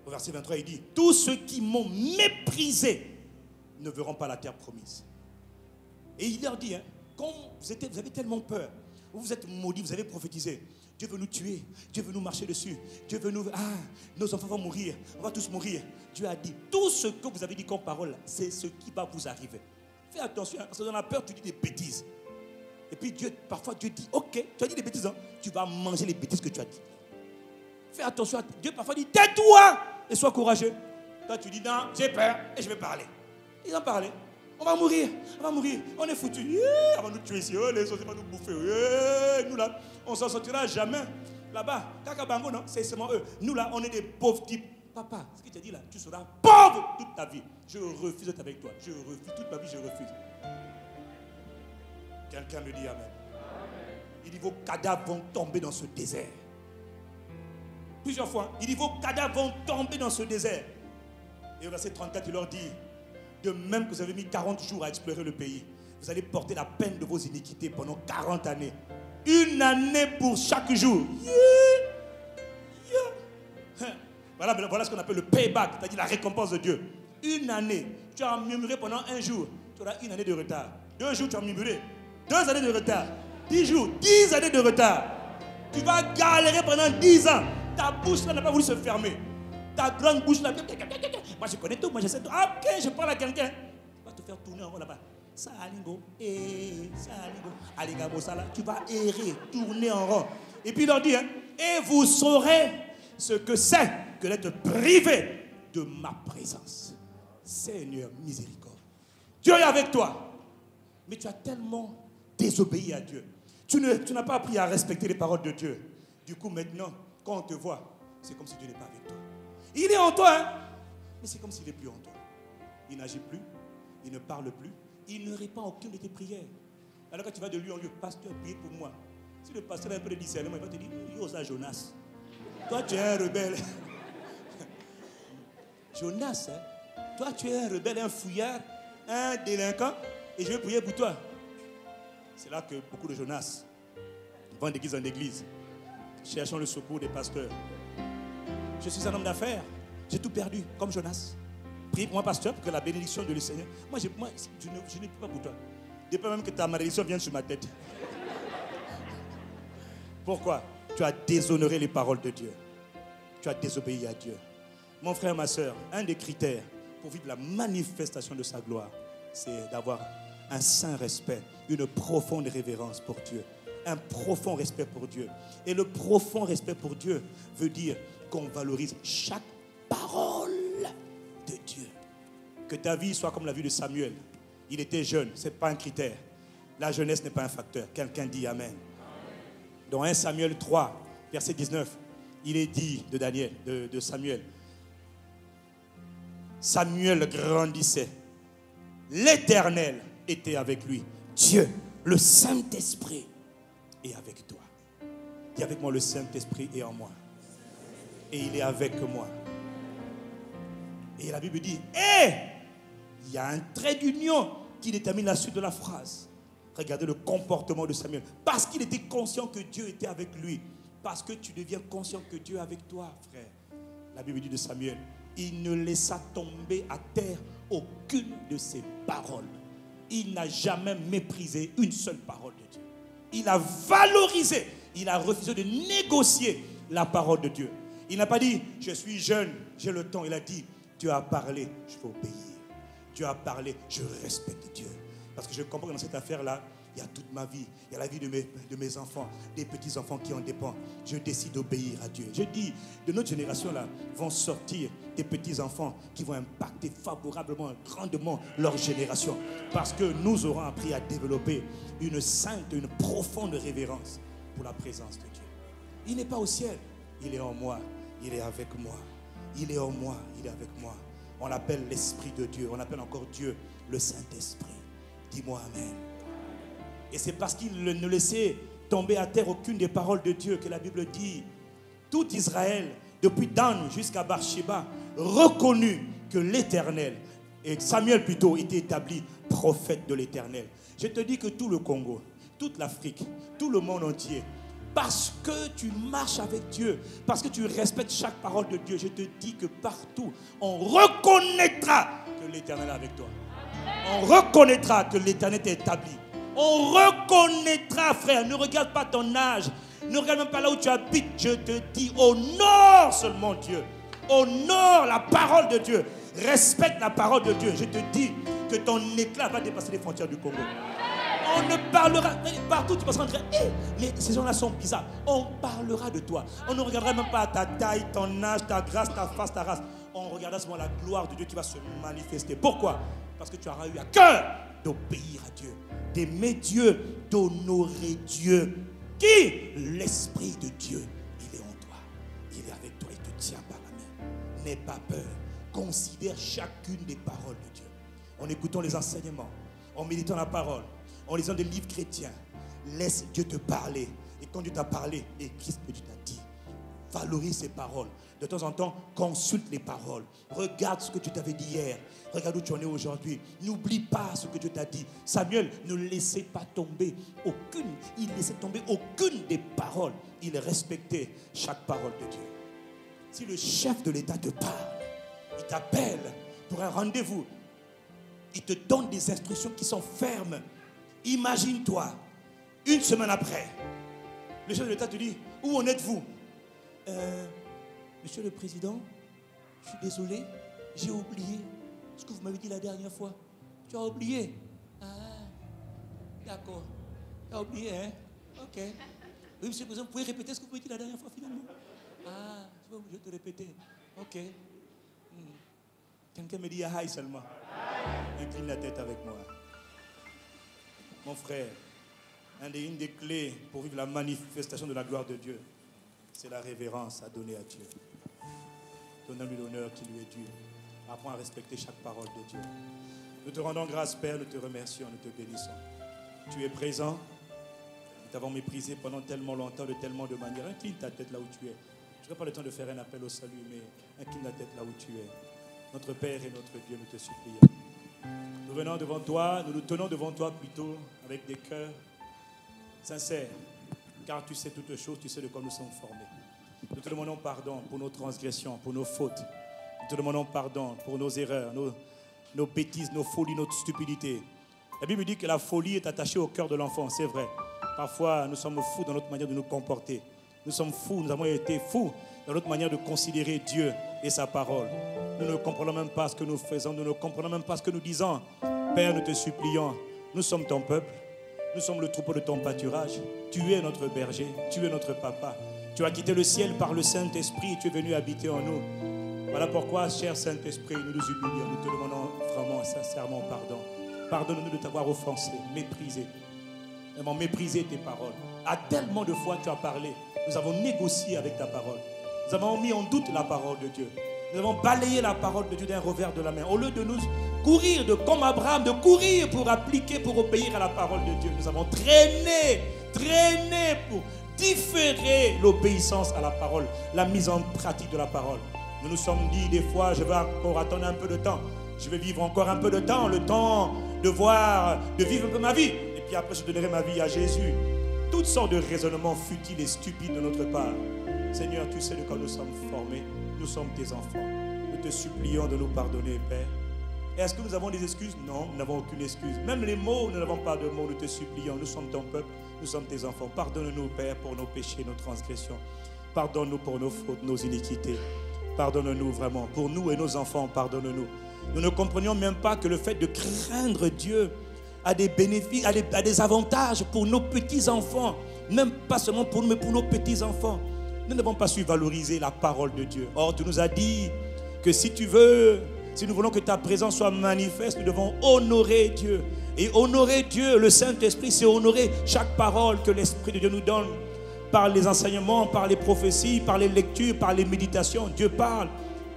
Au verset 23, il dit, tous ceux qui m'ont méprisé ne verront pas la terre promise. Et il leur dit, quand vous avez tellement peur, vous êtes maudits, vous avez prophétisé, Dieu veut nous tuer, Dieu veut nous marcher dessus, Dieu veut nous... nos enfants vont mourir, on va tous mourir. Dieu a dit, tout ce que vous avez dit comme parole, c'est ce qui va vous arriver. Fais attention, parce que dans la peur, tu dis des bêtises. Et puis parfois Dieu dit, ok, tu as dit des bêtises, tu vas manger les bêtises que tu as dit. Fais attention, Dieu parfois dit, tais-toi et sois courageux. Toi tu dis, non, j'ai peur et je vais parler. Ils ont parlé. On va mourir, on est foutus. On va nous tuer ici, les autres vont nous bouffer. Nous là, on ne s'en sortira jamais. Là-bas, Kakabango, non, c'est seulement eux. Nous là, on est des pauvres types. Papa, ce qu'il t'a dit là, tu seras pauvre toute ta vie. Je refuse d'être avec toi. Je refuse, toute ma vie, je refuse. Quelqu'un me dit amen. Il dit, vos cadavres vont tomber dans ce désert. Plusieurs fois, il dit, vos cadavres vont tomber dans ce désert. Et au verset 34, il leur dit, de même que vous avez mis 40 jours à explorer le pays, vous allez porter la peine de vos iniquités pendant 40 années. Une année pour chaque jour. Voilà ce qu'on appelle le payback, c'est-à-dire la récompense de Dieu. Une année. Tu as murmuré pendant un jour, tu auras une année de retard. 2 jours, tu as murmuré. 2 années de retard. 10 jours, 10 années de retard. Tu vas galérer pendant 10 ans. Ta bouche là n'a pas voulu se fermer. Ta grande bouche là. Moi je connais tout, moi je sais tout. Ok, je parle à quelqu'un. Tu vas te faire tourner en rond là-bas. Ça alingo. Ça alingo. Aligabo ça là. Tu vas errer, tourner en rond. Et puis il leur dit, et vous saurez ce que c'est que d'être privé de ma présence. Seigneur, miséricorde. Dieu est avec toi. Mais tu as tellement désobéi à Dieu. Tu n'as pas appris à respecter les paroles de Dieu. Du coup, maintenant, quand on te voit, c'est comme si Dieu n'est pas avec toi. Il est en toi, mais c'est comme s'il n'est plus en toi. Il n'agit plus, il ne parle plus, il ne répond à aucune de tes prières. Alors quand tu vas de lieu en lieu, pasteur, priez pour moi. Si le pasteur a un peu de discernement, il va te dire, yo, ça, Jonas. Toi, tu es un rebelle. Jonas, toi, tu es un rebelle, un fouillard, un délinquant, et je vais prier pour toi. C'est là que beaucoup de Jonas vont d'église en église, cherchant le secours des pasteurs. Je suis un homme d'affaires, j'ai tout perdu, comme Jonas. Prie pour moi, pasteur, pour que la bénédiction de le Seigneur. Moi, je ne prie pas pour toi. Je peux même que ta malédiction vienne sur ma tête. Pourquoi? Tu as déshonoré les paroles de Dieu. Tu as désobéi à Dieu. Mon frère, ma soeur, un des critères pour vivre la manifestation de sa gloire, c'est d'avoir un saint respect, une profonde révérence pour Dieu. Un profond respect pour Dieu. Et le profond respect pour Dieu veut dire qu'on valorise chaque parole de Dieu. Que ta vie soit comme la vie de Samuel. Il était jeune, ce n'est pas un critère. La jeunesse n'est pas un facteur. Quelqu'un dit Amen. Dans 1 Samuel 3, verset 19, il est dit de Daniel, de Samuel. Samuel grandissait. L'Éternel était avec lui. Dieu, le Saint-Esprit, est avec toi. Dis avec moi, le Saint-Esprit est en moi. Et il est avec moi. Et la Bible dit, il y a un trait d'union qui détermine la suite de la phrase. Regardez le comportement de Samuel. Parce qu'il était conscient que Dieu était avec lui. Parce que tu deviens conscient que Dieu est avec toi, frère. La Bible dit de Samuel, il ne laissa tomber à terre aucune de ses paroles. Il n'a jamais méprisé une seule parole de Dieu. Il a valorisé, il a refusé de négocier la parole de Dieu. Il n'a pas dit, je suis jeune, j'ai le temps. Il a dit, Dieu a parlé, je vais obéir. Dieu a parlé, je respecte Dieu. Parce que je comprends que dans cette affaire-là, il y a toute ma vie. Il y a la vie de mes enfants, des petits-enfants qui en dépendent. Je décide d'obéir à Dieu. Je dis, de notre génération-là, vont sortir des petits-enfants qui vont impacter favorablement, grandement leur génération. Parce que nous aurons appris à développer une sainte, une profonde révérence pour la présence de Dieu. Il n'est pas au ciel, il est en moi, il est avec moi. Il est en moi, il est avec moi. On l'appelle l'Esprit de Dieu. On appelle encore Dieu le Saint-Esprit. Dis-moi Amen. Et c'est parce qu'il ne laissait tomber à terre aucune des paroles de Dieu que la Bible dit, tout Israël, depuis Dan jusqu'à Beersheba, reconnut que l'Éternel, et Samuel plutôt, était établi prophète de l'Éternel. Je te dis que tout le Congo, toute l'Afrique, tout le monde entier, parce que tu marches avec Dieu, parce que tu respectes chaque parole de Dieu, je te dis que partout, on reconnaîtra que l'Éternel est avec toi. On reconnaîtra que l'Éternel est établi. On reconnaîtra, frère. Ne regarde pas ton âge. Ne regarde même pas là où tu habites. Je te dis, honore seulement Dieu. Honore la parole de Dieu. Respecte la parole de Dieu. Je te dis que ton éclat va dépasser les frontières du Congo. On ne parlera, partout tu passeras en train, ces gens-là sont bizarres. On parlera de toi. On ne regardera même pas à ta taille, ton âge, ta grâce, ta face, ta race. On regardera seulement la gloire de Dieu qui va se manifester. Pourquoi? Parce que tu auras eu à cœur d'obéir à Dieu, d'aimer Dieu, d'honorer Dieu. Qui? L'Esprit de Dieu. Il est en toi. Il est avec toi. Il te tient par la main. N'aie pas peur. Considère chacune des paroles de Dieu. En écoutant les enseignements, en méditant la parole, en lisant des livres chrétiens, laisse Dieu te parler. Et quand Dieu t'a parlé, écris ce que Dieu t'a dit. Valorise ces paroles. De temps en temps, consulte les paroles. Regarde ce que Dieu t'avait dit hier. Regarde où tu en es aujourd'hui. N'oublie pas ce que Dieu t'a dit. Samuel ne laissait pas tomber aucune. Il ne laissait tomber aucune des paroles. Il respectait chaque parole de Dieu. Si le chef de l'État te parle, il t'appelle pour un rendez-vous, il te donne des instructions qui sont fermes. Imagine-toi, une semaine après, le chef de l'État te dit, où en êtes-vous? Monsieur le Président, je suis désolé, j'ai oublié ce que vous m'avez dit la dernière fois. Tu as oublié? Ah, d'accord. Tu as oublié, hein? Ok. Oui, monsieur le Président, vous pouvez répéter ce que vous m'avez dit la dernière fois finalement? Ah, je vais te répéter. Ok. Quelqu'un me dit aïe seulement. Incline la tête avec moi. Mon frère, une des clés pour vivre la manifestation de la gloire de Dieu, c'est la révérence à donner à Dieu. Donnons-lui l'honneur qui lui est dû. Apprends à respecter chaque parole de Dieu. Nous te rendons grâce, Père, nous te remercions, nous te bénissons. Tu es présent. Nous t'avons méprisé pendant tellement longtemps, de tellement de manières. Incline ta tête là où tu es. Je n'ai pas le temps de faire un appel au salut, mais incline la tête là où tu es. Notre Père et notre Dieu, nous te supplions. Nous venons devant toi, nous nous tenons devant toi plutôt avec des cœurs sincères, car tu sais toutes choses, tu sais de quoi nous sommes formés. Nous te demandons pardon pour nos transgressions, pour nos fautes. Nous te demandons pardon pour nos erreurs, nos bêtises, nos folies, notre stupidité. La Bible dit que la folie est attachée au cœur de l'enfant, c'est vrai. Parfois, nous sommes fous dans notre manière de nous comporter. Nous sommes fous, nous avons été fous dans notre manière de considérer Dieu et sa parole. Nous ne comprenons même pas ce que nous faisons, nous ne comprenons même pas ce que nous disons. Père, nous te supplions, nous sommes ton peuple, nous sommes le troupeau de ton pâturage. Tu es notre berger, tu es notre papa. Tu as quitté le ciel par le Saint-Esprit et tu es venu habiter en nous. Voilà pourquoi, cher Saint-Esprit, nous nous humilions, nous te demandons vraiment, sincèrement pardon. Pardonne-nous de t'avoir offensé, méprisé. Vraiment méprisé tes paroles. À tellement de fois tu as parlé, nous avons négocié avec ta parole. Nous avons mis en doute la parole de Dieu. Nous avons balayé la parole de Dieu d'un revers de la main. Au lieu de nous courir, comme Abraham, de courir pour appliquer, pour obéir à la parole de Dieu, nous avons traîné pour différer l'obéissance à la parole, la mise en pratique de la parole. Nous nous sommes dit des fois, je vais encore attendre un peu de temps. Je vais vivre encore un peu de temps, le temps de vivre un peu ma vie. Et puis après, je donnerai ma vie à Jésus. Toutes sortes de raisonnements futiles et stupides de notre part. Seigneur, tu sais de quoi nous sommes formés. Nous sommes tes enfants. Nous te supplions de nous pardonner, Père. Est-ce que nous avons des excuses? Non, nous n'avons aucune excuse. Même les mots, nous n'avons pas de mots. Nous te supplions. Nous sommes ton peuple. Nous sommes tes enfants. Pardonne-nous, Père, pour nos péchés, nos transgressions. Pardonne-nous pour nos fautes, nos iniquités. Pardonne-nous vraiment. Pour nous et nos enfants, pardonne-nous. Nous ne comprenions même pas que le fait de craindre Dieu a des bénéfices, a des avantages pour nos petits-enfants. Même pas seulement pour nous, mais pour nos petits-enfants. Nous n'avons pas su valoriser la parole de Dieu. Or, tu nous as dit que si nous voulons que ta présence soit manifeste, nous devons honorer Dieu. Et honorer Dieu, le Saint-Esprit, c'est honorer chaque parole que l'Esprit de Dieu nous donne. Par les enseignements, par les prophéties, par les lectures, par les méditations. Dieu parle,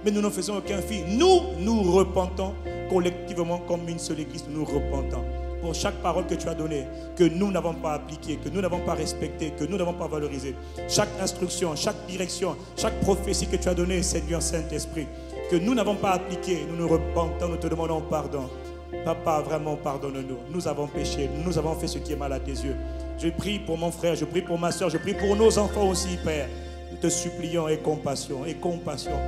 mais nous n'en faisons aucun fi. Nous repentons collectivement comme une seule église. Nous repentons pour chaque parole que tu as donnée, que nous n'avons pas appliquée, que nous n'avons pas respectée, que nous n'avons pas valorisée. Chaque instruction, chaque direction, chaque prophétie que tu as donnée, Seigneur Saint-Esprit, que nous n'avons pas appliquée, nous nous repentons, nous te demandons pardon. Papa, vraiment pardonne-nous. Nous avons péché, nous avons fait ce qui est mal à tes yeux. Je prie pour mon frère, je prie pour ma soeur, je prie pour nos enfants aussi, Père. Nous te supplions, aie compassion,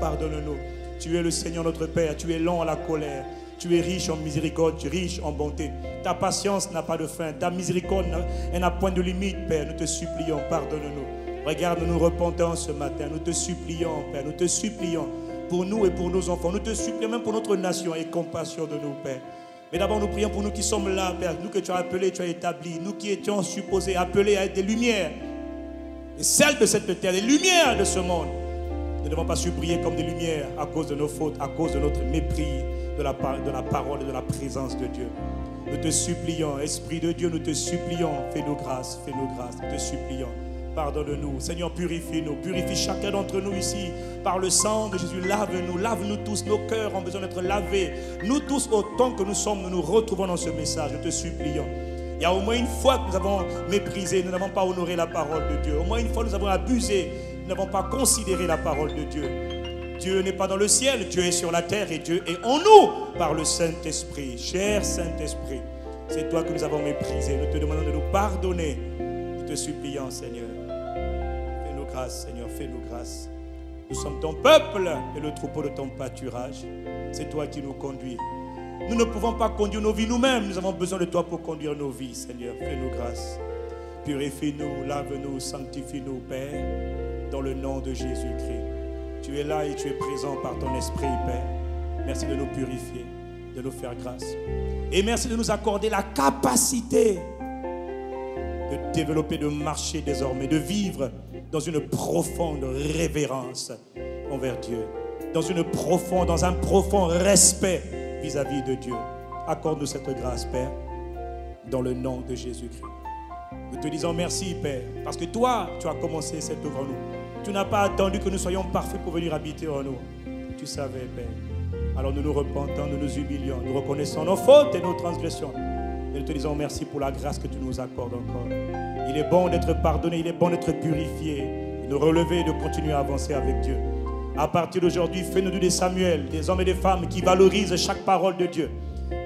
pardonne-nous. Tu es le Seigneur notre Père, tu es lent à la colère, tu es riche en miséricorde, tu es riche en bonté. Ta patience n'a pas de fin, ta miséricorde elle n'a point de limite, Père. Nous te supplions, pardonne-nous. Regarde, nous nous repentons ce matin, nous te supplions, Père, nous te supplions pour nous et pour nos enfants. Nous te supplions même pour notre nation, aie compassion de nous, Père. Mais d'abord, nous prions pour nous qui sommes là, Père, nous que tu as appelés, tu as établis, nous qui étions supposés appelés à être des lumières, et celles de cette terre, les lumières de ce monde. Nous ne devons pas su briller comme des lumières à cause de nos fautes, à cause de notre mépris de la parole et de la présence de Dieu. Nous te supplions, Esprit de Dieu, nous te supplions, fais-nous grâce, nous te supplions. Pardonne-nous, Seigneur, purifie-nous, purifie chacun d'entre nous ici par le sang de Jésus. Lave-nous tous, nos cœurs ont besoin d'être lavés. Nous tous, autant que nous sommes, nous nous retrouvons dans ce message, nous te supplions. Il y a au moins une fois que nous avons méprisé, nous n'avons pas honoré la parole de Dieu. Au moins une fois nous avons abusé, nous n'avons pas considéré la parole de Dieu. Dieu n'est pas dans le ciel, Dieu est sur la terre et Dieu est en nous par le Saint-Esprit. Cher Saint-Esprit, c'est toi que nous avons méprisé. Nous te demandons de nous pardonner. Nous te supplions, Seigneur. Fais-nous grâce, Seigneur, fais-nous grâce. Nous sommes ton peuple et le troupeau de ton pâturage. C'est toi qui nous conduis. Nous ne pouvons pas conduire nos vies nous-mêmes. Nous avons besoin de toi pour conduire nos vies, Seigneur. Fais-nous grâce. Purifie-nous, lave-nous, sanctifie-nous, Père, dans le nom de Jésus-Christ. Tu es là et tu es présent par ton esprit, Père. Merci de nous purifier, de nous faire grâce. Et merci de nous accorder la capacité de développer, de marcher désormais, de vivre dans une profonde révérence envers Dieu, dans un profond respect vis-à-vis de Dieu. Accorde-nous cette grâce, Père, dans le nom de Jésus-Christ. Nous te disons merci, Père, parce que toi, tu as commencé cette œuvre en nous. Tu n'as pas attendu que nous soyons parfaits pour venir habiter en nous. Tu savais, Père. Alors nous nous repentons, nous nous humilions, nous reconnaissons nos fautes et nos transgressions. Et nous te disons merci pour la grâce que tu nous accordes encore. Il est bon d'être pardonné, il est bon d'être purifié, de relever et de continuer à avancer avec Dieu. À partir d'aujourd'hui, fais-nous des Samuel, des hommes et des femmes qui valorisent chaque parole de Dieu,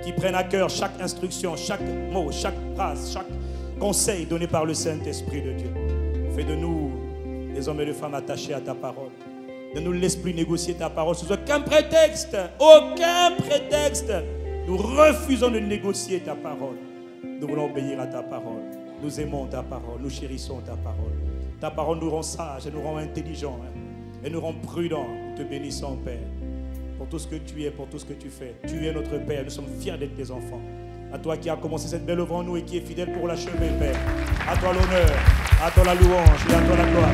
qui prennent à cœur chaque instruction, chaque mot, chaque phrase, chaque conseil donné par le Saint-Esprit de Dieu. Fais de nous des hommes et des femmes attachés à ta parole. Ne nous laisse plus négocier ta parole sous aucun prétexte. Aucun prétexte. Nous refusons de négocier ta parole. Nous voulons obéir à ta parole. Nous aimons ta parole. Nous chérissons ta parole. Ta parole nous rend sages et nous rend intelligents. Et nous rend prudents. Nous te bénissons, Père. Pour tout ce que tu es, pour tout ce que tu fais. Tu es notre Père. Nous sommes fiers d'être tes enfants. À toi qui as commencé cette belle œuvre en nous et qui est fidèle pour l'achever, Père. À toi l'honneur, à toi la louange et à toi la gloire.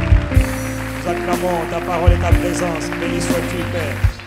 Nous acclamons ta parole et ta présence. Béni sois-tu, Père.